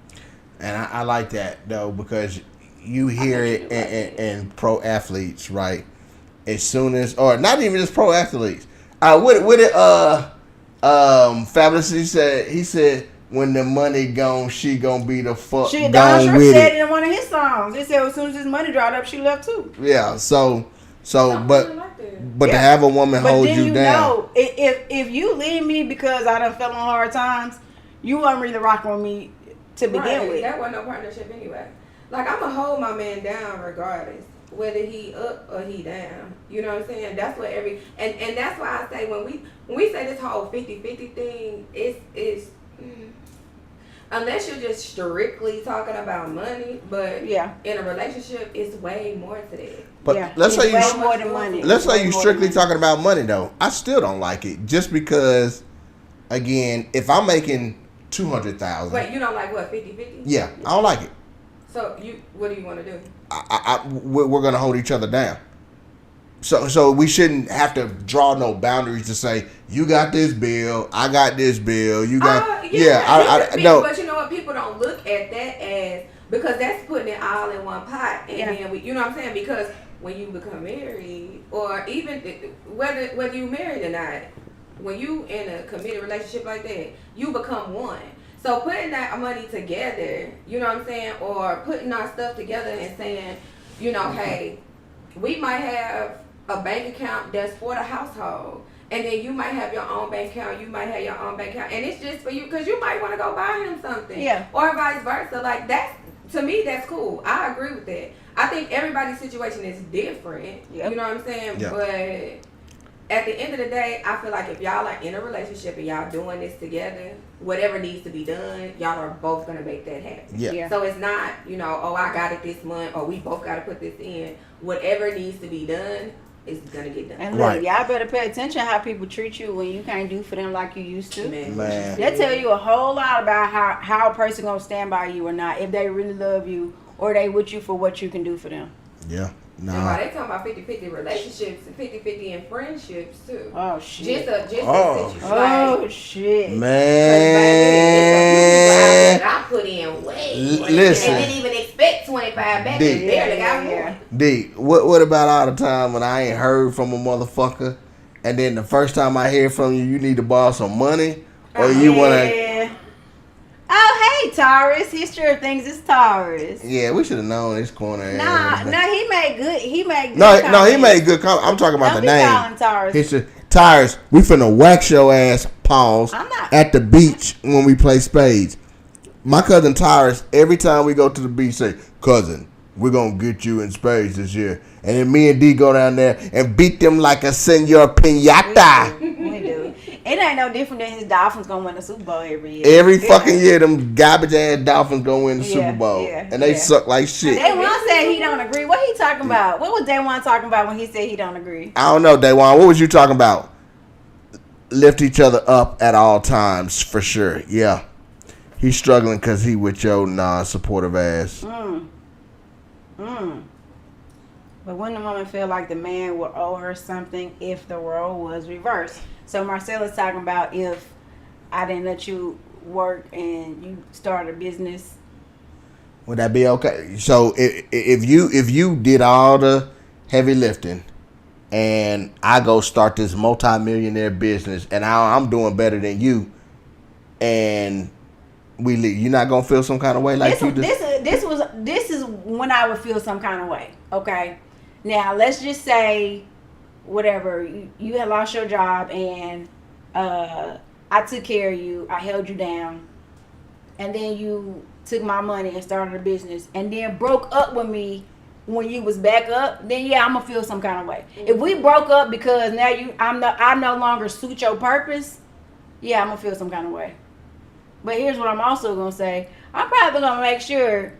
And I like that though, because you hear it in pro athletes, right? As soon as, or not even just pro athletes. Fabulous, he said when the money gone, she gonna be the fuck Donald gone Trump with said it. in one of his songs. He said as soon as his money dried up, she left too. Yeah, but Yeah. to have a woman hold then you down. Know, if you leave me because I done fell on hard times, you wasn't really rocking with me to begin with. That wasn't no partnership anyway. Like, I'm going to hold my man down regardless, whether he up or he down. You know what I'm saying? That's what and that's why I say when we say this whole 50-50 thing, it's unless you're just strictly talking about money, but in a relationship, it's way more to that. But let's say you more than money. Let's say you strictly talking about money though. I still don't like it just because, again, if I'm making $200,000. Wait, you don't like what 50-50? Yeah, I don't like it. So what do you want to do? We're gonna hold each other down. So we shouldn't have to draw no boundaries to say you got this bill, I got this bill, you got I no. But you know what? People don't look at that as, because that's putting it all in one pot, and then you know what I'm saying? Because when you become married, or even whether you married or not, when you in a committed relationship like that, you become one. So putting that money together, you know what I'm saying, or putting our stuff together and saying, you know, hey, we might have a bank account that's for the household, and then you might have your own bank account, you might have your own bank account, and it's just for you because you might want to go buy him something, or vice versa. Like, that's, to me, that's cool. I agree with that. I think everybody's situation is different. You know what I'm saying? But at the end of the day, I feel like if y'all are in a relationship and y'all doing this together, whatever needs to be done, y'all are both gonna make that happen. So it's not, you know, oh, I got it this month, or we both gotta put this in. Whatever needs to be done is gonna get done. And look, y'all better pay attention how people treat you when you can't do for them like you used to. Man. That tell you a whole lot about how a person gonna stand by you or not, if they really love you or they with you for what you can do for them. Yeah. No. And while they talking about 50-50 relationships and 50-50 in friendships too. Oh shit. Shit. Man. I put in way. Listen. And didn't even expect 25 back. Barely got more. D, what about all the time when I ain't heard from a motherfucker, and then the first time I hear from you, you need to borrow some money, or you wanna? Yeah. Oh, hey, Taurus. History of things is Taurus. Yeah, we should have known this corner. Nah, he made good. He made good. No, he comments. made good comments. I'm talking about Don't the be name. calling Taurus. History. Tires, we finna wax your ass, pause, I'm not. at the beach when we play spades. My cousin Tyrus, every time we go to the beach, say, cousin, we're going to get you in spades this year. And then me and D go down there and beat them like a senor pinata. We do. It ain't no different than his Dolphins gonna win the Super Bowl every year. Every fucking year, them garbage ass Dolphins go win the Yeah, Super Bowl. yeah, And they yeah. suck like shit. Daywan said he don't agree. What he talking about? What was Daywan talking about when he said he don't agree? I don't know, Daywan. What was you talking about? Lift each other up at all times, for sure. Yeah. He's struggling because he with your non-supportive ass. But wouldn't the woman feel like the man would owe her something if the role was reversed? So Marcella's talking about if I didn't let you work and you started a business. Would that be okay? So if you did all the heavy lifting and I go start this multi-millionaire business and I'm doing better than you and we leave, you're not gonna feel some kind of way like This is when I would feel some kind of way. Okay, now let's just say, whatever, you had lost your job and I took care of you, I held you down, and then you took my money and started a business, and then broke up with me when you was back up. Then yeah, I'm gonna feel some kind of way. If we broke up because now I no longer suit your purpose, yeah, I'm gonna feel some kind of way. But here's what I'm also gonna say. I'm probably gonna make sure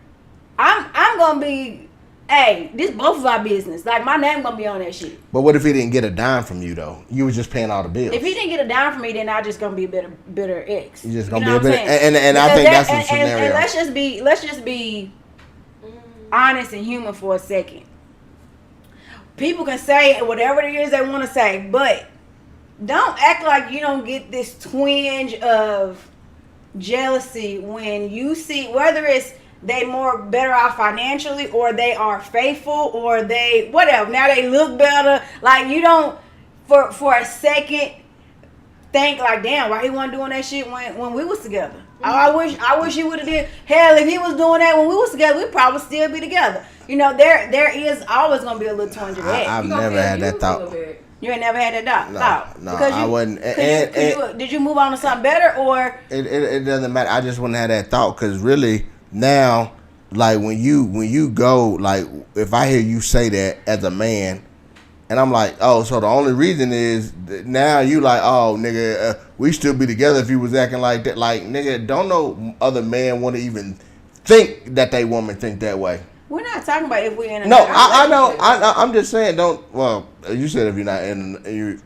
I'm gonna be, hey, this both of our business. Like my name gonna be on that shit. But what if he didn't get a dime from you though? You was just paying all the bills. If he didn't get a dime from me, then I just gonna be a bitter ex. You just gonna know be a what I'm bitter, saying? and I think that's the and scenario. let's just be honest and human for a second. People can say whatever it is they want to say, but don't act like you don't get this twinge of jealousy when you see whether it's they more better off financially or they are faithful or they whatever. Now they look better. Like you don't for a second think like, damn, why he wasn't doing that shit when we was together. I wish he would have did. Hell, if he was doing that when we was together, we'd probably still be together. You know, there is always gonna be a little twinge of that. I've never had that thought. You ain't never had that thought? No, because I wasn't. Did you move on to something better or? It doesn't matter. I just wouldn't have that thought because really now, like when you go, like if I hear you say that as a man, and I'm like, oh, so the only reason is that now you like, oh, nigga, we still be together if you was acting like that. Like, nigga, don't no other man want to even think that they woman think that way. We're not talking about if we're in a No, I know. I'm just saying. Don't. Well, you said if you're not in, you.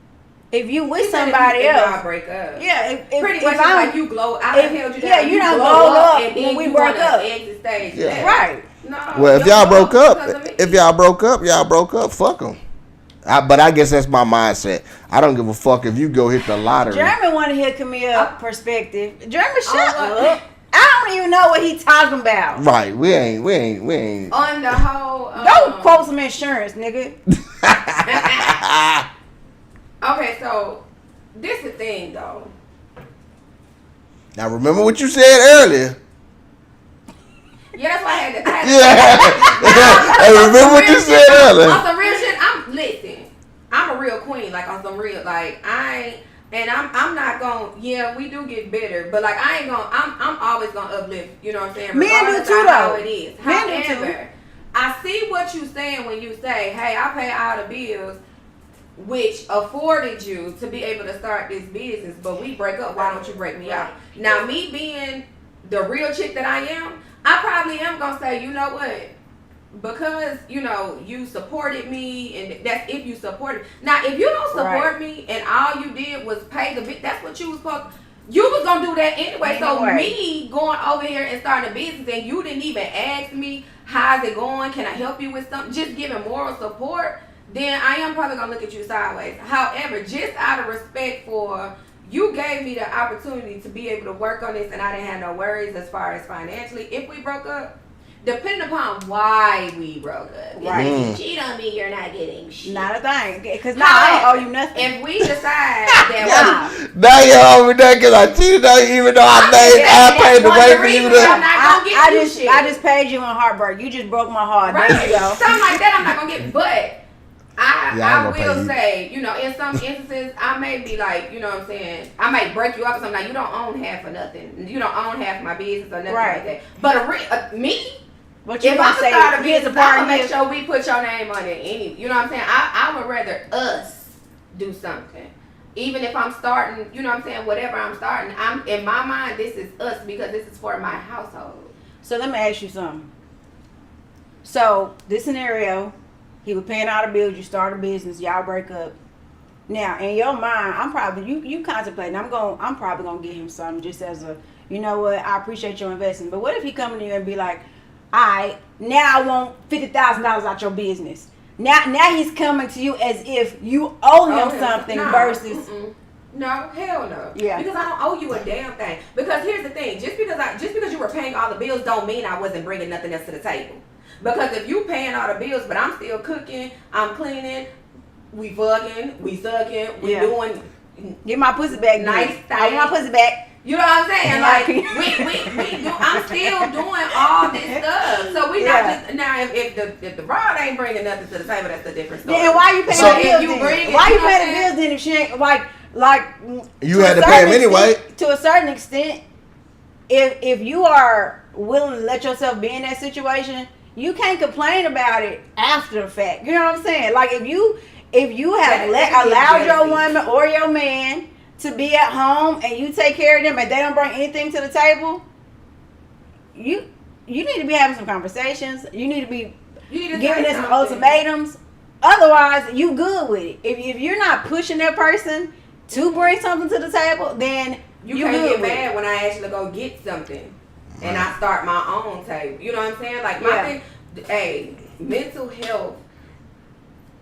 If you with somebody else, I break up. Yeah, if pretty if much I'm, like you glow. I held you down. Yeah, you done glowed up and then when we you broke wanna up. Exit stage. Yeah. Right. No. Well, if y'all broke up, y'all broke up. Fuck them. But I guess that's my mindset. I don't give a fuck if you go hit the lottery. Jeremy want to hear Camille's perspective. Jeremy, shut up. I don't even know what he talking about. Right, we ain't. On the whole. Don't quote some insurance, nigga. Okay, so this the thing though. Now remember what you said earlier. Yeah, that's why I had to. Hey, remember what you said earlier. On some real shit, listen. I'm a real queen. Like on some real, like I ain't. And I'm not gonna. Yeah, we do get better, but like I ain't gonna. I'm always gonna uplift. You know what I'm saying? Men do Regardless too, of how though. it is. Men do too. However, I see what you saying when you say, "Hey, I pay all the bills," which afforded you to be able to start this business. But we break up. Why don't you break me out? Now, me being the real chick that I am, I probably am gonna say, you know what? Because, you know, you supported me, and that's if you supported. Now, if you don't support me and all you did was pay the bit, that's what you was supposed to. You was going to do that anyway. So, me going over here and starting a business and you didn't even ask me, how's it going? Can I help you with something? Just giving moral support, then I am probably going to look at you sideways. However, just out of respect for you gave me the opportunity to be able to work on this and I didn't have no worries as far as financially. If we broke up, depending upon why we broke up. Right. If you cheat on me, you're not getting shit. Not a thing. Because now I don't owe you nothing. If we decide that Now you owe me that because I cheated on you, even though I paid the way for you to. I just paid you on heartbreak. You just broke my heart. Right. There you go. Something like that I'm not going to get. But I gonna will say, you know, in some instances, I may be like, you know what I'm saying, I might break you up or something. Like, you don't own half of nothing. You don't own half of my business or nothing like that. But me, But you if gonna I'm say start a business, here's a part I'm gonna of make sure we put your name on it. You know what I'm saying? I would rather us do something. Even if I'm starting, you know what I'm saying, whatever I'm starting, I'm in my mind, this is us because this is for my household. So let me ask you something. So this scenario, he was paying all the bills, you start a business, y'all break up. Now, in your mind, I'm probably you contemplating, I'm probably gonna get him something just as a, you know what, I appreciate your investment. But what if he come to you and be like, alright, now I want $50,000 out your business. Now he's coming to you as if you owe him something versus No, hell no. Yeah. Because I don't owe you a damn thing. Because here's the thing, just because you were paying all the bills don't mean I wasn't bringing nothing else to the table. Because if you paying all the bills, but I'm still cooking, I'm cleaning, we fucking, we sucking, we doing. Get my pussy back, nice things. I want my pussy back. You know what I'm saying? Like we do. I'm still doing all this stuff. So we not just now. If the rod ain't bringing nothing to the table, that's a different story. Then why you paying the bills? Why you paying the bills then if she ain't like you had to pay him anyway? To a certain extent, if you are willing to let yourself be in that situation, you can't complain about it after the fact. You know what I'm saying? Like if you have allowed your woman or your man to be at home and you take care of them and they don't bring anything to the table, you need to be having some conversations. You need to be giving them some ultimatums. Otherwise, you good with it. If you're not pushing that person to bring something to the table, then you can't get mad when I actually go get something and I start my own table. You know what I'm saying? Like my thing, mental health,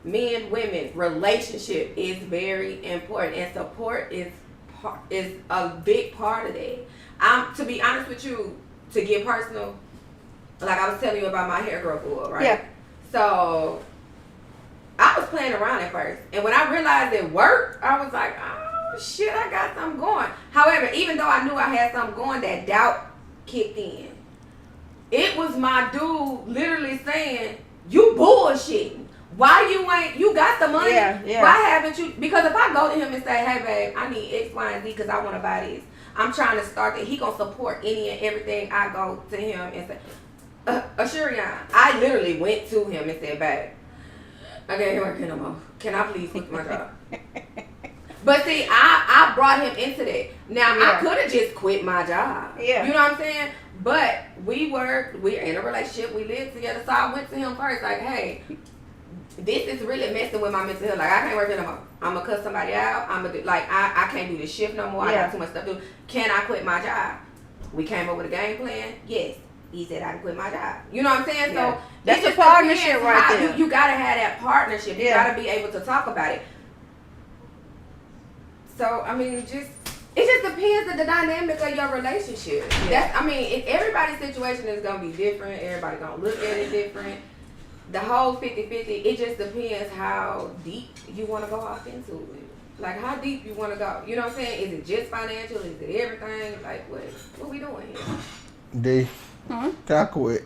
men, women, relationship is very important, and support is a big part of that. To be honest with you, to get personal, like I was telling you about my hair growth oil, right? Yeah. So I was playing around at first, and when I realized it worked, I was like, oh shit, I got something going. However, even though I knew I had something going, that doubt kicked in. It was my dude literally saying, you bullshitting. Why you got the money? Yeah. Why haven't you? Because if I go to him and say, hey babe, I need X, Y, and Z because I want to buy this. I'm trying to start that. He gonna support any and everything. I go to him and say, Ashurian, I literally went to him and said, babe, I can't work no more. Can I please quit my job? But see, I brought him into that. Now I could have just quit my job. Yeah. You know what I'm saying? But we're in a relationship, we live together. So I went to him first, like, hey, this is really messing with my mental health. Like, I can't work no more. I'm gonna cut somebody out. I can't do this shift no more. I got too much stuff to do. Can I quit my job? We came up with a game plan. Yes. He said I can quit my job. You know what I'm saying? Yeah. So that's a partnership right there. You gotta have that partnership. You gotta be able to talk about it. So I mean, it just depends on the dynamic of your relationship. Yeah. Everybody's situation is gonna be different. Everybody gonna look at it different. The whole 50-50, it just depends how deep you want to go off into it. Like, how deep you want to go. You know what I'm saying? Is it just financial? Is it everything? Like, what we doing here? D, can I quit?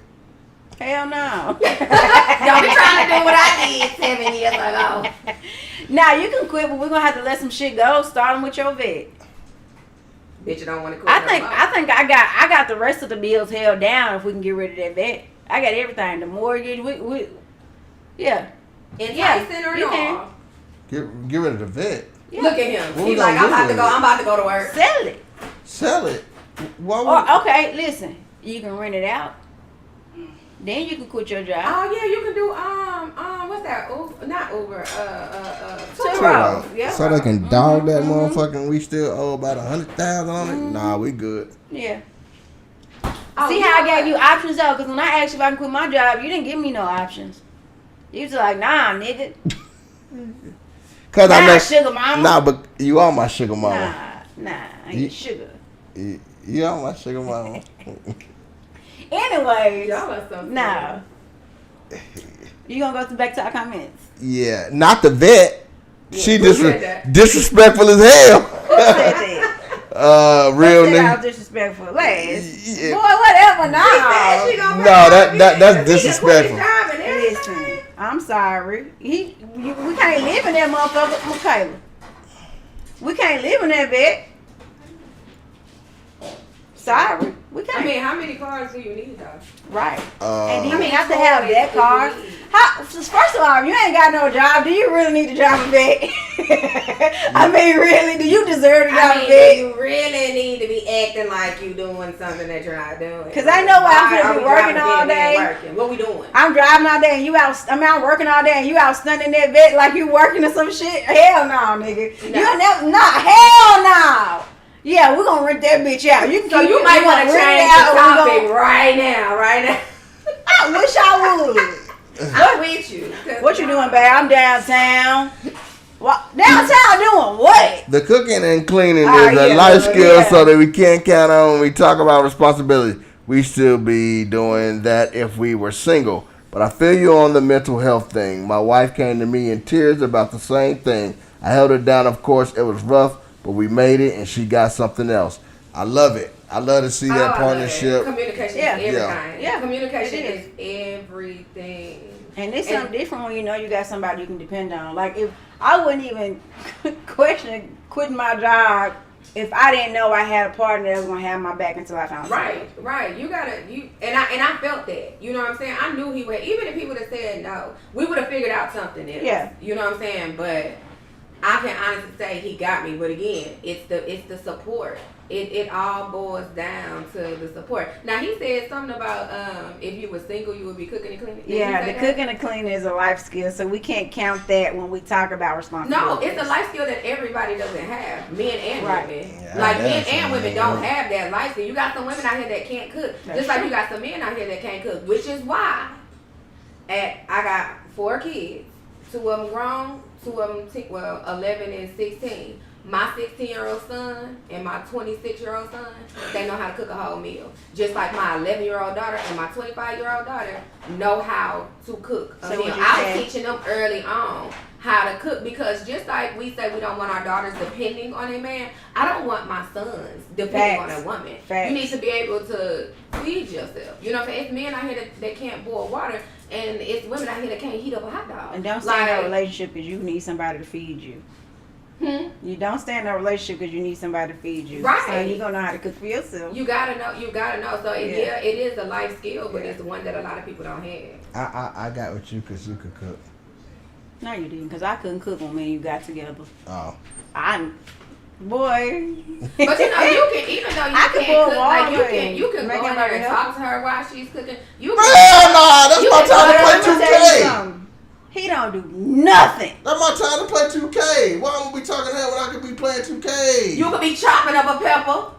Hell no. Don't be trying to do what I did 7 years ago. Now, you can quit, but we're going to have to let some shit go, starting with your vet. Bitch, you don't want to quit. I think I got the rest of the bills held down if we can get rid of that vet. I got everything. The mortgage, yeah. Enticing or no? Get rid of the vet. Yeah. Look at him. He's like, I'm about to go to work. Sell it. Okay, listen. You can rent it out. Then you can quit your job. Oh yeah, you can do what's that? Not Uber. Turo. Yeah. So they can dog that motherfucker. We still owe about 100,000 on it. Nah, we good. Yeah. See how I gave you options though? Because when I asked you if I can quit my job, you didn't give me no options. You was like, nah, nigga. Cause I'm not sugar mama. Nah, but you are my sugar mama. Nah, I ain't sugar. You are my sugar mama. Anyways, Y'all are so no. You gonna go back to our comments? Yeah, not the vet. She Who said that? disrespectful as hell. Who said that? Real Who said I nigga. was disrespectful? Last. Yeah. Boy, whatever. No. She gonna No, that's disrespectful. Listen, I'm sorry. We can't live in that motherfucker, Michaela. We can't live in that bed. Sorry, we can't. I mean, how many cars do you need though? Right. And Uh, you have to have that car. First of all, if you ain't got no job, do you really need to drive a vet? I mean, really, do you deserve to drive a Do vet? you really need to be acting like you doing something that you're not doing? Because I know I'm Why gonna are be we working driving all a vet day. and working? What we doing? I'm driving all day and you out. I'm working all day and you out stunning that vet like you working or some shit. Hell no, nigga. No. You never. Nah, hell no. Yeah, we're gonna rent that bitch out. So you might want to change the topic right now. I wish I would. I'm with you. What you doing, babe? I'm downtown. What? Downtown doing what? the cooking and cleaning Oh, is a yeah, life skill, yeah. so that we can't count on when we talk about responsibility. We still be doing that if we were single. But I feel you on the mental health thing. My wife came to me in tears about the same thing. I held her down, of course. It was rough, but we made it, and she got something else. I love it. I love to see that partnership. Communication Yeah. is everything. Yeah. Communication It is everything. And it's something different when you know you got somebody you can depend on. Like if I wouldn't even question quitting my job if I didn't know I had a partner that was gonna have my back until I found somebody. Right. You gotta and I felt that. You know what I'm saying? I knew he would. Even if he would have said no, we would have figured out something else. Yeah. You know what I'm saying? But I can honestly say he got me. But again, it's the support. It all boils down to the support. Now he said something about if you were single, you would be cooking and cleaning. Did he Yeah, say the that? cooking and cleaning is a life skill, so we can't count that when we talk about responsibility. No, it's a life skill that everybody doesn't have, men and Right. women. Yeah, Like I men guess, and women yeah. don't have that life skill. You got some women out here that can't cook, That's just like true. you got some men out here that can't cook. Which is why, I got 4 kids, 2 of them grown, 2 of them 11 and 16. My 16-year-old son and my 26-year-old son, they know how to cook a whole meal. Just like my 11-year-old daughter and my 25-year-old daughter know how to cook a So meal. what you I saying- was teaching them early on how to cook because just like we say we don't want our daughters depending on a man, I don't want my sons depending Facts. on a woman. Facts. You need to be able to feed yourself. You know what I'm saying? It's men out here that can't boil water, and it's women out here that can't heat up a hot dog. And don't stay in a relationship because you need somebody to feed you. You don't stay in a relationship because you need somebody to feed you. Right. So you're gonna know how to cook for yourself. You gotta know. So Yeah. it is a life skill, but Yeah. it's one that a lot of people don't have. I got with you because you could cook. No, you didn't, because I couldn't cook when me and you got together. Oh. Boy. But you know, you can, even though you I could can't boil cook, like water you can and go make in there and everybody talk to her while she's cooking. You Hell can, nah, that's You my can time to go play Let me tell you 2K. something. He don't do nothing. That's my time to play 2K. Why am we talking that when I could be playing 2K? you could be chopping up a pepper.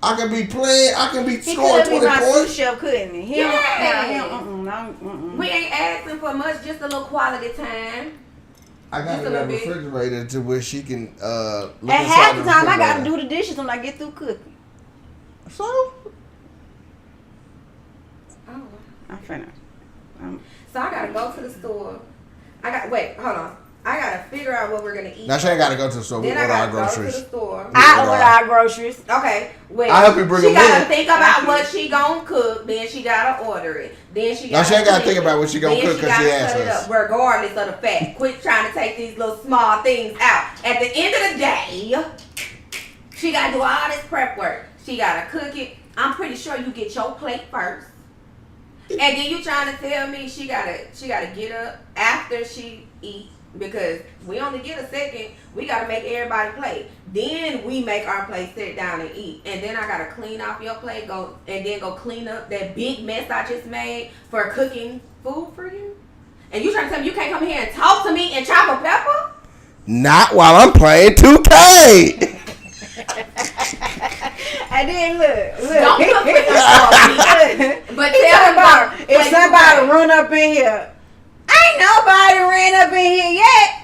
I could be playing. I can be He scoring could be 20 my sous points. chef, couldn't he? He Yeah. don't. We ain't asking for much, just a little quality time. I got Just a a little bit. refrigerator to where she can look At inside half the time, I refrigerator. gotta do the dishes when I get through cooking. So Oh. I'm finished. So I gotta go to the store. Hold on. I gotta figure out what we're gonna eat. now she ain't got to go to the store. We Then I order our gotta go to groceries. the store. I order our groceries. Okay, wait. I help you bring She them gotta in. think about what she gonna cook. Then she gotta order it. Then she Now gotta. she ain't gotta clean think about what she gonna then cook 'cause gotta she asked cut it us. up, regardless of the fact. Quit trying to take these little small things out. At the end of the day, she gotta do all this prep work. She gotta cook it. I'm pretty sure you get your plate first. And then you trying to tell me she gotta get up after she eat, because we only get a second. We gotta make everybody plate. Then we make our plate, sit down and eat. And then I gotta clean off your plate, go clean up that big mess I just made for cooking food for you. And you trying to tell me you can't come here and talk to me and chop a pepper? Not while I'm playing 2K. And then look. Don't put me. But He tell talking me about about if somebody run up in here. Ain't nobody ran up in here yet.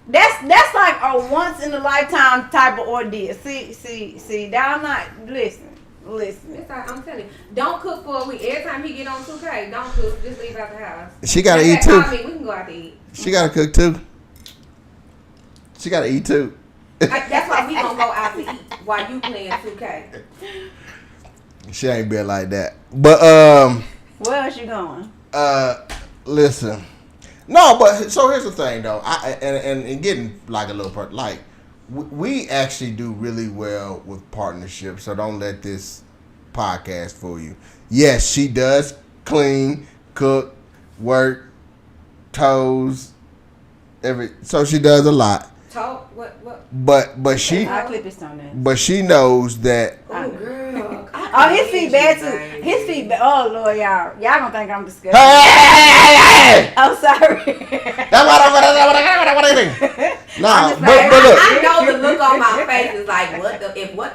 That's like a once in a lifetime type of ordeal. See, that I'm not listen. Listen. It's like, I'm telling you, don't cook for a week. Every time he get on 2K, don't cook. Just leave out the house. She gotta Just eat too. call me, we can go out to eat. She gotta cook too. She gotta eat too. That's why we gonna go out to eat while you playing 2K. She ain't built like that. But Where else you going? listen. No, but so here's the thing though. And getting like a little part like we actually do really well with partnerships. So don't let this podcast fool you. Yes, she does clean, cook, work, toes, so she does a lot. Talk what? But she I'll clip this on there. but she knows that Oh girl. Oh, his feet bad too. His feet bad. Oh Lord, y'all don't think I'm disgusting. hey! I'm sorry. That's what I mean. Nah, but look. I know the look on my face is like, what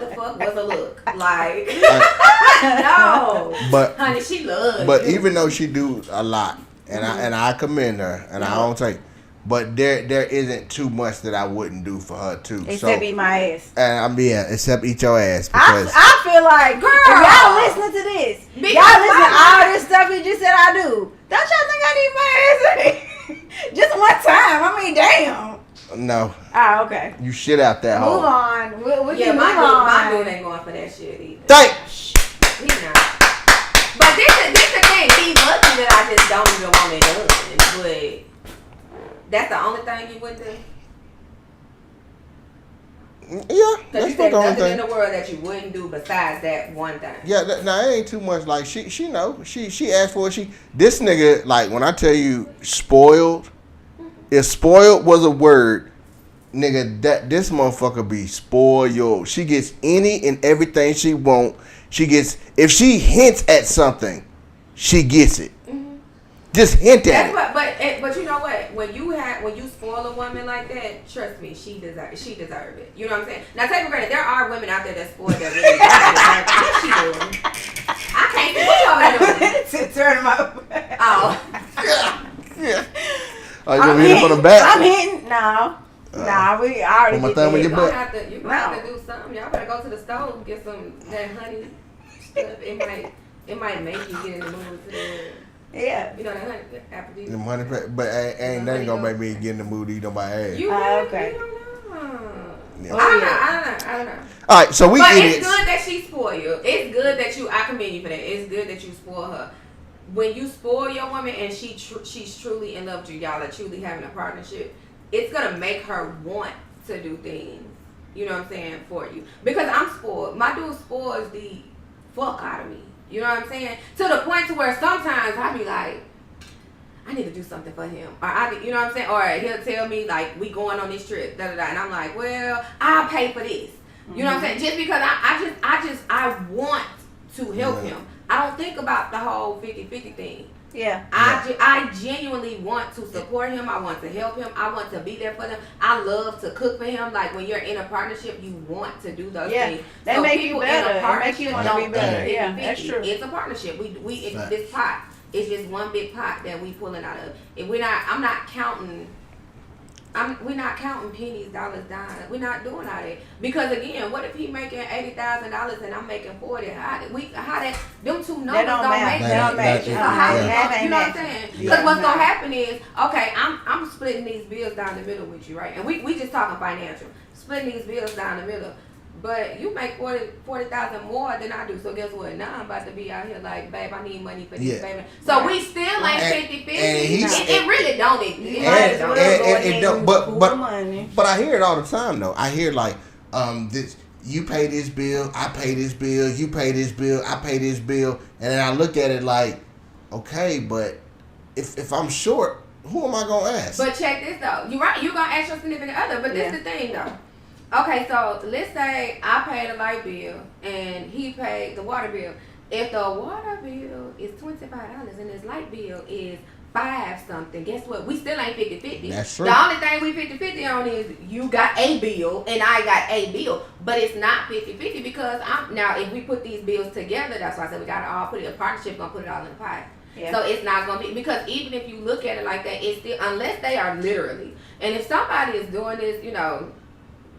the fuck was a look? Like, no. But Honey, she loves But you. even though she do a lot, and I commend her, and I don't take, but there isn't too much that I wouldn't do for her too. Except eat my ass. And except eat your ass because I feel like, girl, if y'all listening to this, y'all listen to all this stuff you just said I do. Don't y'all think I need my ass? Just one time. I mean, damn. no, Oh, okay. you shit out that hole. Move on. We Yeah, can my move on. dude ain't going for that shit either. Thank. He not. But this the thing. He lucky that I just don't even want it done. But that's the only thing you wouldn't do. Yeah, Because that's you said the only nothing in thing. the world that you wouldn't do besides that one thing. Yeah, no, it ain't too much. Like she know. She asked for it. This nigga, like when I tell you spoiled, if spoiled was a word, nigga, that this motherfucker be spoiled. She gets any and everything she want. She gets, if she hints at something, she gets it. Just hint at it. But you know what? When you spoil a woman like that, trust me, she deserve it. You know what I'm saying? Now take for granted, there are women out there that spoil that really deserve it. Yes, she does. I can't see what you over there doing. To turn him up. Oh. Yeah. Oh, you gonna hit it from the back? I'm hitting. No. Nah, we already Put my get thumb in that. your butt. You gonna have to do something. Y'all better go to the stove and get some that honey stuff. It might make you get in the mood to Yeah. you know that honey apple juice. Them honey but ain't nothing gonna make me get in the mood to eat on my ass. You okay. You don't know. Yeah. I don't know. All right, so we But idiots. it's good that she spoil you. It's good that I commend you for that. It's good that you spoil her. When you spoil your woman and she's truly in love with you, y'all are truly having a partnership, it's gonna make her want to do things. You know what I'm saying, for you. Because I'm spoiled. My dude spoils the fuck out of me. You know what I'm saying? To the point to where sometimes I be like, I need to do something for him. Or you know what I'm saying? Or he'll tell me like, we going on this trip, da da da, and I'm like, well, I'll pay for this. You know what I'm saying? Just because I want to help him. I don't think about the whole 50-50 thing. Yeah. I genuinely want to support him. I want to help him. I want to be there for them. I love to cook for him. Like when you're in a partnership, you want to do those things. That So make you people better. in a It make you partnership want to be don't better. think Yeah, 50-50. that's true. It's a partnership. It's this pot. It's just one big pot that we pulling out of. If we're not counting pennies, dollars, dimes. We're not doing all that. Because again, what if he making $80,000 and I'm making 40? How that them two numbers don't make They don't match. So how Yeah. you know what I'm saying? Because Yeah. what's gonna happen is, okay, I'm splitting these bills down the middle with you, right? And we just talking financial. Splitting these bills down the middle. But you make 40,000 more than I do. So guess what? Now I'm about to be out here like, babe, I need money for this, baby. So we still ain't 50-50. It really don't exist. It don't, money. but I hear it all the time though. I hear like this, you pay this bill, I pay this bill, you pay this bill, I pay this bill, and then I look at it like, okay, but if I'm short, who am I gonna ask? But check this though. You're right. You're gonna ask your significant other, but this is the thing though. Okay, so let's say I paid the light bill and he paid the water bill. If the water bill is $25 and his light bill is $5 something, guess what? We still ain't 50-50. That's true. The only thing we 50-50 on is you got a bill and I got a bill. But it's not 50-50 because now if we put these bills together, that's why I said we gotta all put it in a partnership, gonna put it all in the pot. Yeah. So it's not gonna be, because even if you look at it like that, it's still, unless they are literally, and if somebody is doing this, you know,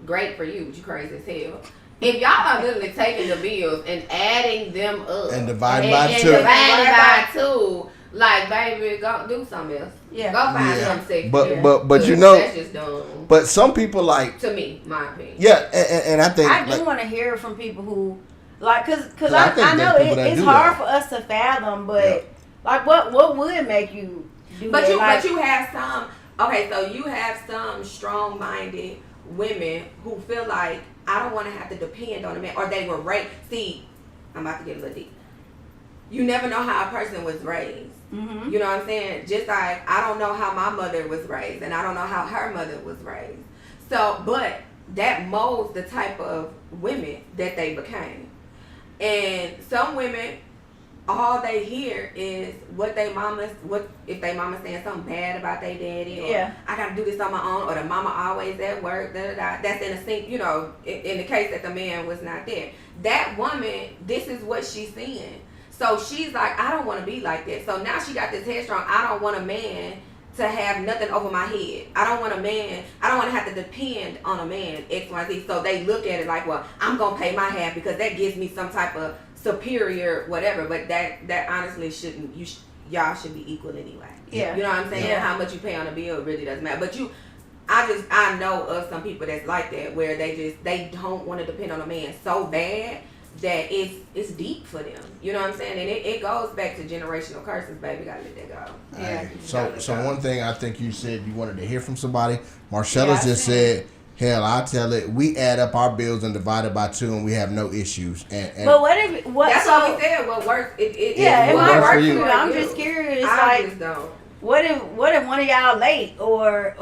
great for you, but you crazy as hell. if y'all are literally taking the bills and adding them up And dividing by and two. dividing by two, like baby, go do something else. Yeah. Go find Yeah. something safe. But you know, that's just dumb. but some people like, To me, my opinion. yeah, and I think I do like, want to hear from people who, like, cause I think I know there's people that it's do hard that. for us to fathom, but Yeah. like, what would make you do But that? you, Like, but you have some. Okay, so you have some strong-minded women who feel like I don't want to have to depend on a man, or they were raised. See, I'm about to get a little deep. You never know how a person was raised. mhm. You know what I'm saying? Just like I don't know how my mother was raised, and I don't know how her mother was raised. So, but that molds the type of women that they became. And some women, all they hear is what if they mama saying something bad about their daddy, or Yeah. I gotta do this on my own, or the mama always at work, da da da. That's in a sync, you know, in the case that the man was not there. That woman, this is what she's seeing. So she's like, I don't want to be like that. So now she got this headstrong. I don't want a man to have nothing over my head. I don't want a man. I don't want to have to depend on a man. X, Y, Z. So they look at it like, well, I'm gonna pay my half because that gives me some type of superior whatever. But that honestly shouldn't. Y'all should be equal anyway. Yeah. You know what I'm saying? Yeah. How much you pay on a bill really doesn't matter. But I know of some people that's like that, where they don't want to depend on a man so bad that it's deep for them. You know what I'm saying? And it goes back to generational curses, baby. Gotta let that go. Yeah. So one thing I think you said you wanted to hear from somebody. Marcellus Yeah, I just said- said, hell, I tell it, we add up our bills and divide it by 2 and we have no issues. And But what? That's so, what we said. What works? Yeah, it what might works work for for you. you. I'm just curious, I like, just don't. what if one of y'all late, or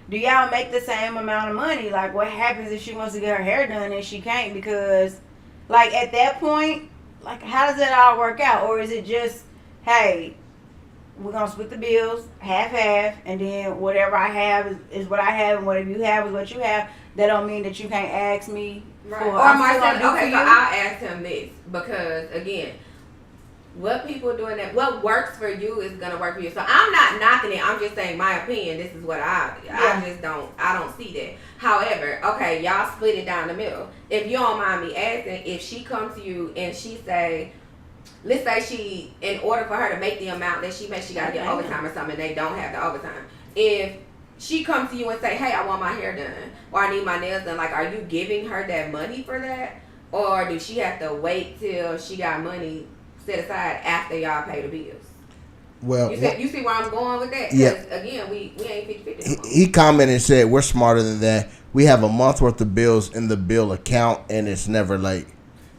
do y'all make the same amount of money? Like, what happens if she wants to get her hair done and she can't because, like, at that point, like, how does that all work out? Or is it just, hey, we're gonna split the bills half, and then whatever I have is what I have, and whatever you have is what you have. That don't mean that you can't ask me. Right. For, Or I'm still gonna Marcel, do okay, for so you. I'll ask him this because again, what people doing that, what works for you is gonna work for you. So I'm not knocking it. I'm just saying my opinion. This is what I just don't see that. However, okay, y'all split it down the middle. If you don't mind me asking, if she comes to you and she say, let's say she, in order for her to make the amount that she makes, she gotta get overtime or something. They don't have the overtime. If she comes to you and say, hey, I want my hair done, or I need my nails done, like, are you giving her that money for that? Or do she have to wait till she got money set aside after y'all pay the bills? well, You see where I'm going with that? 'Cause, Yeah. again, we ain't 50-50 no more. he commented and said, we're smarter than that. We have a month worth of bills in the bill account and it's never late.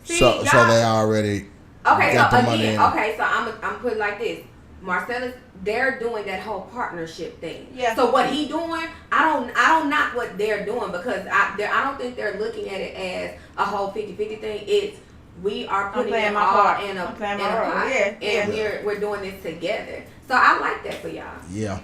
See, So y'all- they already Okay, got so the money again, in. okay, so I'm put it like this. Marcellus, they're doing that whole partnership thing. Yeah. So what he doing, I don't knock what they're doing because I don't think they're looking at it as a whole 50-50 thing. It's we are putting playing it my all part. in a I'm playing in my a role. pot, Yeah, and yeah. we're doing this together. So I like that for y'all. Yeah,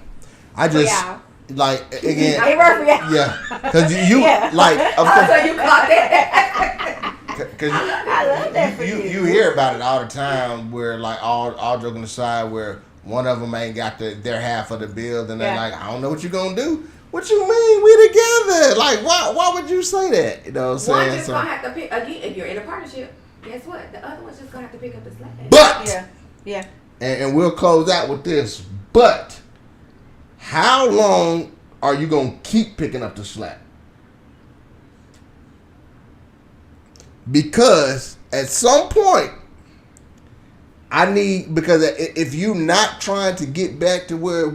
I just y'all. like again. It worked for y'all. Yeah, because you Yeah. like of Oh, course, so you caught that? because I love that for you. you hear about it all the time. Where like all joking aside, where one of them ain't got their half of the bill, and they're Yeah. like, I don't know what you gonna do. What you mean we together? Like why would you say that? You know what I'm One saying? just So, gonna have to pick again. If you're in a partnership, guess what? The other one's just gonna have to pick up the slack. but Yeah. and we'll close out with this. But how long are you gonna keep picking up the slack? Because at some point, because if you're not trying to get back to where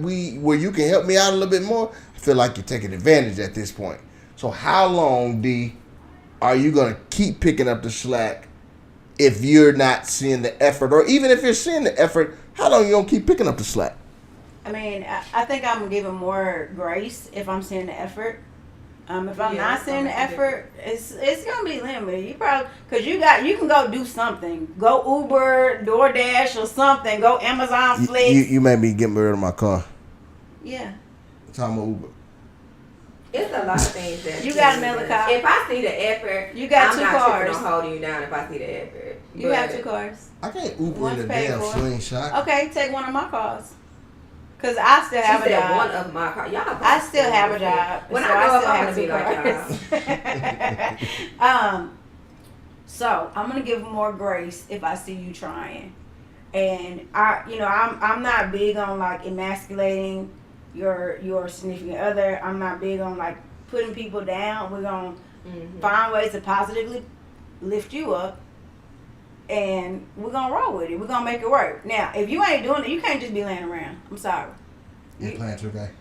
you can help me out a little bit more, I feel like you're taking advantage at this point. So how long, D, are you gonna keep picking up the slack if you're not seeing the effort, or even if you're seeing the effort, how long you gonna keep picking up the slack? I mean, I think I'm giving more grace if I'm seeing the effort. If I'm not seeing the effort, it's gonna be limited. You probably because you can go do something, go Uber, DoorDash or something, go Amazon Flex. You made me get rid of my car. Yeah, Time of Uber. It's a lot of things that You got another car. If I see the effort, You got I'm two not cars. tripping on holding you down if I see the effort. you have 2 cars. I can't Uber One's in the paid damn for. slingshot. Okay, take one of my cars. Cause I still have a She said job. one of my cars. Y'all. I still have a job. When so I grow up, still I'm have gonna be two like cars. So I'm gonna give more grace if I see you trying, and I'm not big on like emasculating your significant other. I'm not big on like putting people down. We're gonna find ways to positively lift you up, and we're gonna roll with it. We're gonna make it work. Now, if you ain't doing it, you can't just be laying around. I'm sorry. You playing 2K?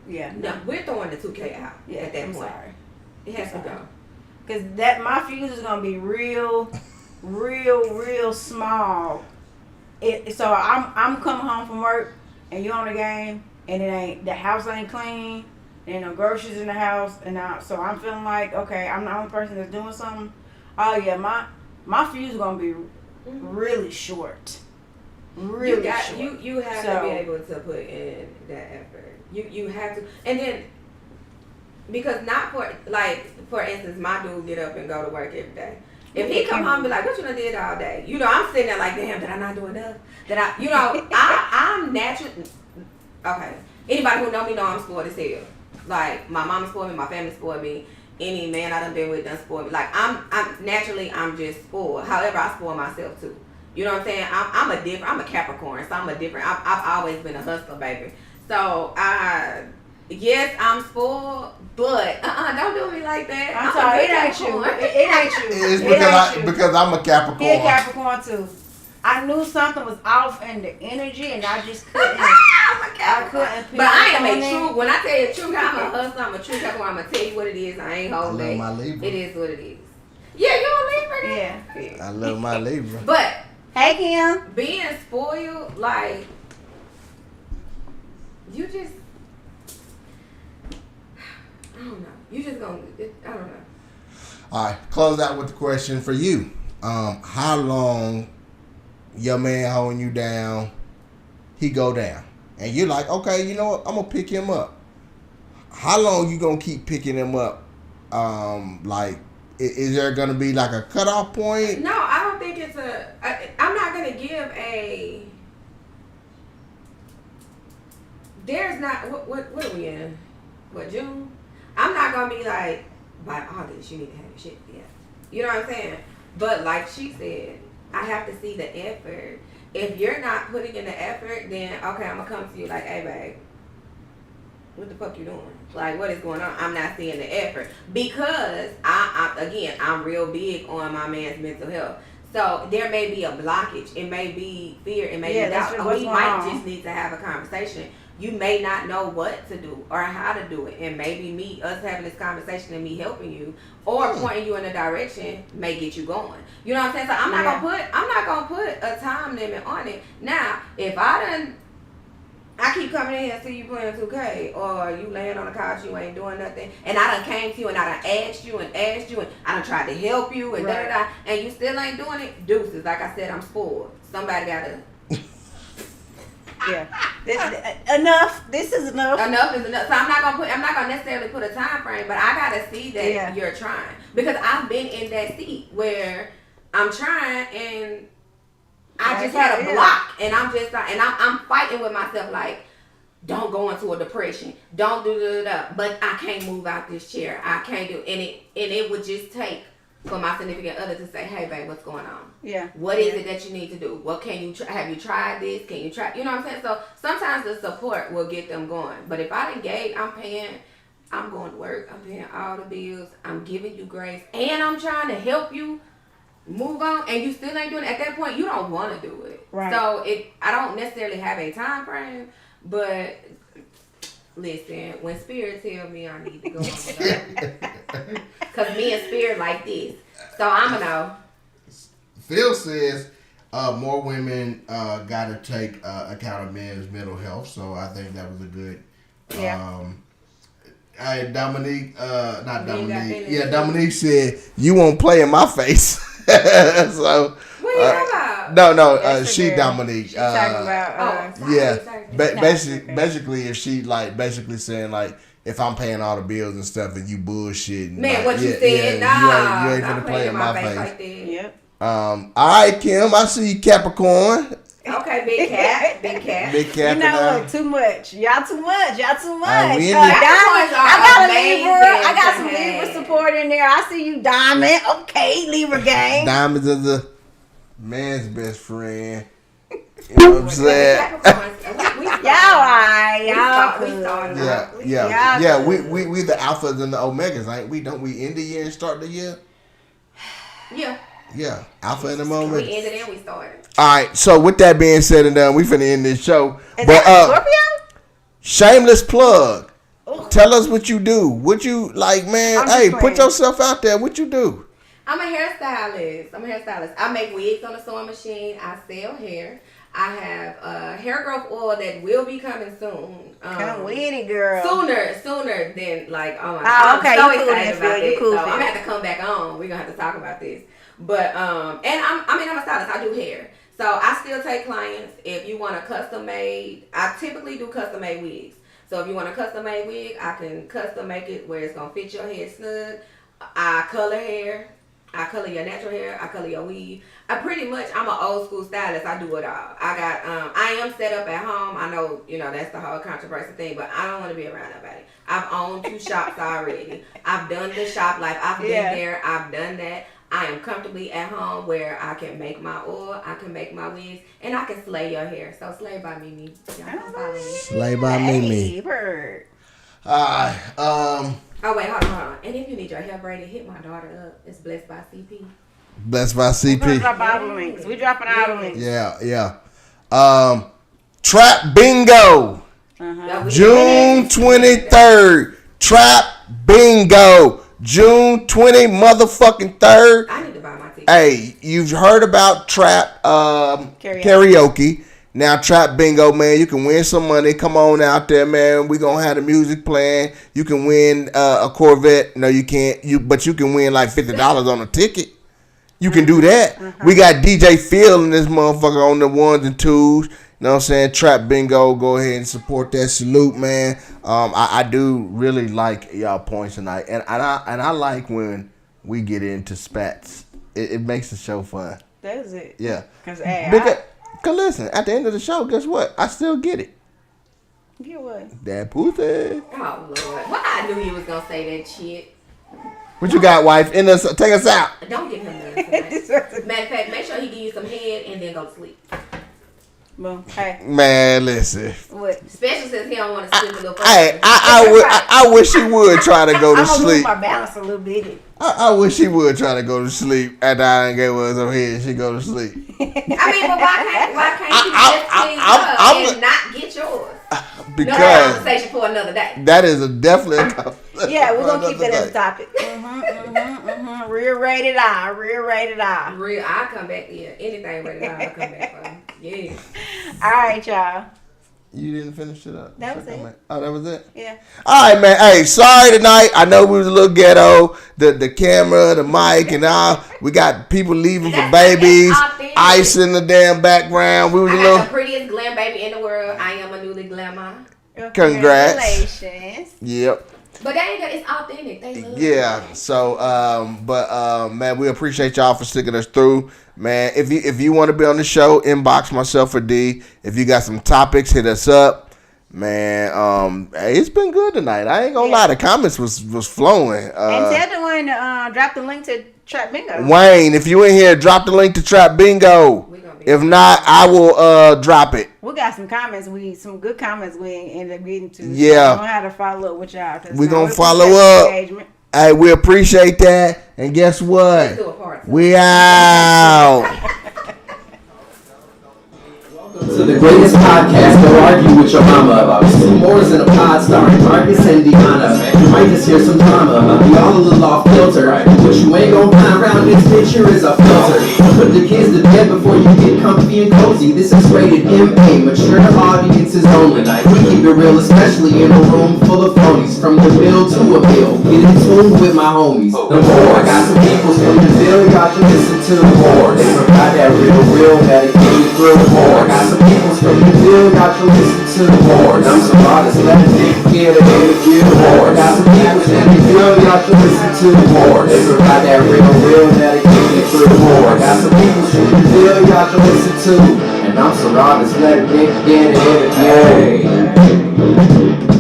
Yeah. No, we're throwing the 2K out. Yeah. At that I'm point, sorry. it has to go. Cause my fuse is gonna be real small. So I'm coming home from work and you on the game and the house ain't clean, and no groceries in the house, so I'm feeling like, okay, I'm the only person that's doing something. Oh yeah, my fuse is gonna be really short. Really short. You have to be able to put in that effort. You have to, and then because not for instance, my dude get up and go to work every day. If he come home and be like, what you done did all day? I'm sitting there like, damn, did I not do enough? I'm natural. Okay. Anybody who know me know I'm spoiled as hell. Like, my mama spoiled me, my family spoiled me. Any man I done been with done spoiled me. Like, I'm naturally, I'm just spoiled. However, I spoil myself too. You know what I'm saying? I'm a Capricorn, so I've always been a hustler, baby. So, yes, I'm spoiled, but don't do me like that. I'm sorry, it ain't you. It ain't you. It's because I'm a Capricorn. He a Capricorn too. I knew something was off in the energy, and I just couldn't. I couldn't. But I am a true. When I tell you the truth, I'm a hustler. I'm a true Capricorn. I'm gonna tell you what it is. I ain't holding back. I love my Libra. It is what it is. Yeah, you a Libra? Yeah. I love my Libra. But hey, Kim. being spoiled, like you just. I don't know. You just gonna. I don't know. All right, close out with the question for you. How long your man holding you down, he go down, and you're like, okay, you know what? I'm gonna pick him up. How long you gonna keep picking him up? Like, is there gonna be like a cutoff point? No, I don't think it's I'm not gonna give a. There's not. What are we in? What, June? I'm not gonna be like, by August you need to have your shit together. You know what I'm saying? But like she said, I have to see the effort. If you're not putting in the effort, then okay, I'm gonna come to you like, hey babe, what the fuck you doing? Like, what is going on? I'm not seeing the effort because I'm real big on my man's mental health. So there may be a blockage. It may be fear. It may be doubt. We might just need to have a conversation. You may not know what to do or how to do it, and maybe us having this conversation and me helping you or pointing you in a direction may get you going. You know what I'm saying? So I'm not gonna put a time limit on it. Now, if I keep coming in here and see you playing 2K, or you laying on the couch, you ain't doing nothing, and I done came to you and I done asked you, and I done tried to help you, and and you still ain't doing it, deuces. Like I said, I'm spoiled. Somebody gotta. Yeah. Enough. This is enough. Enough is enough. So I'm not gonna necessarily put a time frame, but I gotta see that you're trying, because I've been in that seat where I'm trying and I just had a block, and I'm just like, and I'm fighting with myself like, don't go into a depression, don't do that, but I can't move out this chair, I can't do, and it would just take for my significant other to say, hey babe, what's going on? Yeah. What is it that you need to do? What can you try? Have you tried this? Can you try? You know what I'm saying? So sometimes the support will get them going. But if I engage, I'm going to work, I'm paying all the bills, I'm giving you grace, and I'm trying to help you move on, and you still ain't doing it, at that point you don't want to do it. Right. So I don't necessarily have a time frame, but listen, when spirit tell me I need to go on, because me and spirit like this, so I'm gonna know. Phil says more women gotta take account of men's mental health, so I think that was a good Dominique said you won't play in my face. So what are you talking about? No, she Dominique. She's talking about basically if she like basically saying like, if I'm paying all the bills and stuff and you bullshitting, man, like, what you said? You ain't finna play in my face. Yep. All right, Kim, I see you, Capricorn. Okay, big cat, big cat. Big cat. You know what? Too much. Y'all too much. Y'all too much. Alright, we in Diamond, the- I got a amazing Libra. I got to some have. Libra support in there. I see you, Diamond. Okay, Libra gang. Diamonds is a man's best friend. You know what I'm saying? Y'all alright. Y'all We cool. started. Yeah. We the alphas and the omegas, ain't we? Don't we end the year and start the year? Yeah. Yeah, alpha and the We moment. ended and we started. All right. So with that being said and done, we finna end this show. Is But that Scorpio? shameless plug. Tell us what you do. What you like, man? I'm just Hey, put playing. yourself out there. What you do? I'm a hairstylist. I make wigs on a sewing machine. I sell hair. I have hair growth oil that will be coming soon. Come with it, girl. Sooner than like, oh my Oh, god. okay, I'm so you cool, excited Phil. about You this. cool, So Phil. I'm gonna have to come back on. We're gonna have to talk about this. But and I'm a stylist. I do hair. So I still take clients if you want a custom made. I typically do custom made wigs. So if you want a custom made wig, I can custom make it where it's gonna fit your head snug. I color hair. I color your natural hair. I color your weave. I'm an old school stylist. I do it all. I am set up at home. I know, that's the whole controversial thing, but I don't want to be around nobody. I've owned 2 shops already. I've done the shop life. I've been there. I've done that. I am comfortably at home where I can make my oil, I can make my wigs, and I can slay your hair. So slay by Mimi. Y'all come follow me. Slay by Mimi. Hey, bird. Alright. Oh wait, hold on. And if you need your hair braided, hit my daughter up. It's Blessed by CP. Blessed by We're gonna CP. drop all the links. We dropping all the links. Yeah. Trap Bingo. June 23rd. Trap Bingo. June 20 motherfucking 3rd. I need to buy my ticket. Hey, you've heard about Trap karaoke. Now Trap Bingo, man, you can win some money. Come on out there, man. We gonna have the music playing. You can win a Corvette. No, you can't. But you can win like $50 on a ticket. You can do that. We got DJ Phil and this motherfucker on the 1s and 2s. You know what I'm saying? Trap Bingo, go ahead and support that. Salute, man. I do really like y'all points tonight, and I like when we get into spats. It makes the show fun. That's it. Yeah. Cause Listen, at the end of the show, guess what? I still get it. get what? That pussy. Oh Lord. Well, I knew you was gonna say that shit. What you got, wife? Take us out. Don't give him none tonight. Matter of fact, make sure he give you some head and then go to sleep. Well, hey, Man, listen. what? Especially since he don't want to sleep a little Hey, I wish he would try to go to I'm gonna sleep. lose my balance a little bit. I wish he would try to go to sleep after I done gave her some head. She go to sleep. I mean, but why can't you just clean up and not get yours? No, Because conversation for another day. that is definitely a conversation Yeah, we're for gonna keep that another as a topic. Rear rated R. Real, I'll come back to you. Anything rated R, I'll come back for you. Yeah. All right, y'all. You didn't finish it up. That was it. Oh, that was it? Yeah. All right, man. Hey, sorry tonight. I know we was a little ghetto. The camera, the mic, and all. We got people leaving for babies. Ice in the damn background. We was I a got little. the prettiest glam baby in the world. I am a newly glamour. Congrats. Congratulations. Yep. But it's authentic. They love Yeah. it. So, man, we appreciate y'all for sticking us through. Man, if you want to be on the show, inbox myself or D. If you got some topics, hit us up. Man, hey, it's been good tonight. I ain't gonna lie, the comments was flowing. And tell the one to drop the link to Trap Bingo. Wayne, if you in here, drop the link to Trap Bingo. If not, I will drop it. We got some comments. Some good comments we ended up getting to. Yeah. We know how to follow up with y'all. We gonna follow up. Hey, we appreciate that. And guess what? Let's do a part. We out. To the greatest podcast to argue with your mama about. Two Moors in a pod starring Marcus and Deanna. You might just hear some drama. We all a little off kilter. What you ain't gonna find around this picture is a filter. Put the kids to bed before you get comfy and cozy. This is rated MA, mature audiences only. We keep it real, especially in a room full of phonies. From the bill to a bill. Get in tune with my homies. The more I got some peoples from the bill, y'all should listen to the more. They provide that real medicated thrill more. I got some peoples from the bill, y'all should listen to the more. I'm some artists, let a dick get a interview more. I got some peoples from the bill, y'all should listen to the more. They provide that real medicated thrill more. I got some peoples from the bill, y'all should listen to. And I'm so raw, just let it get it, yeah.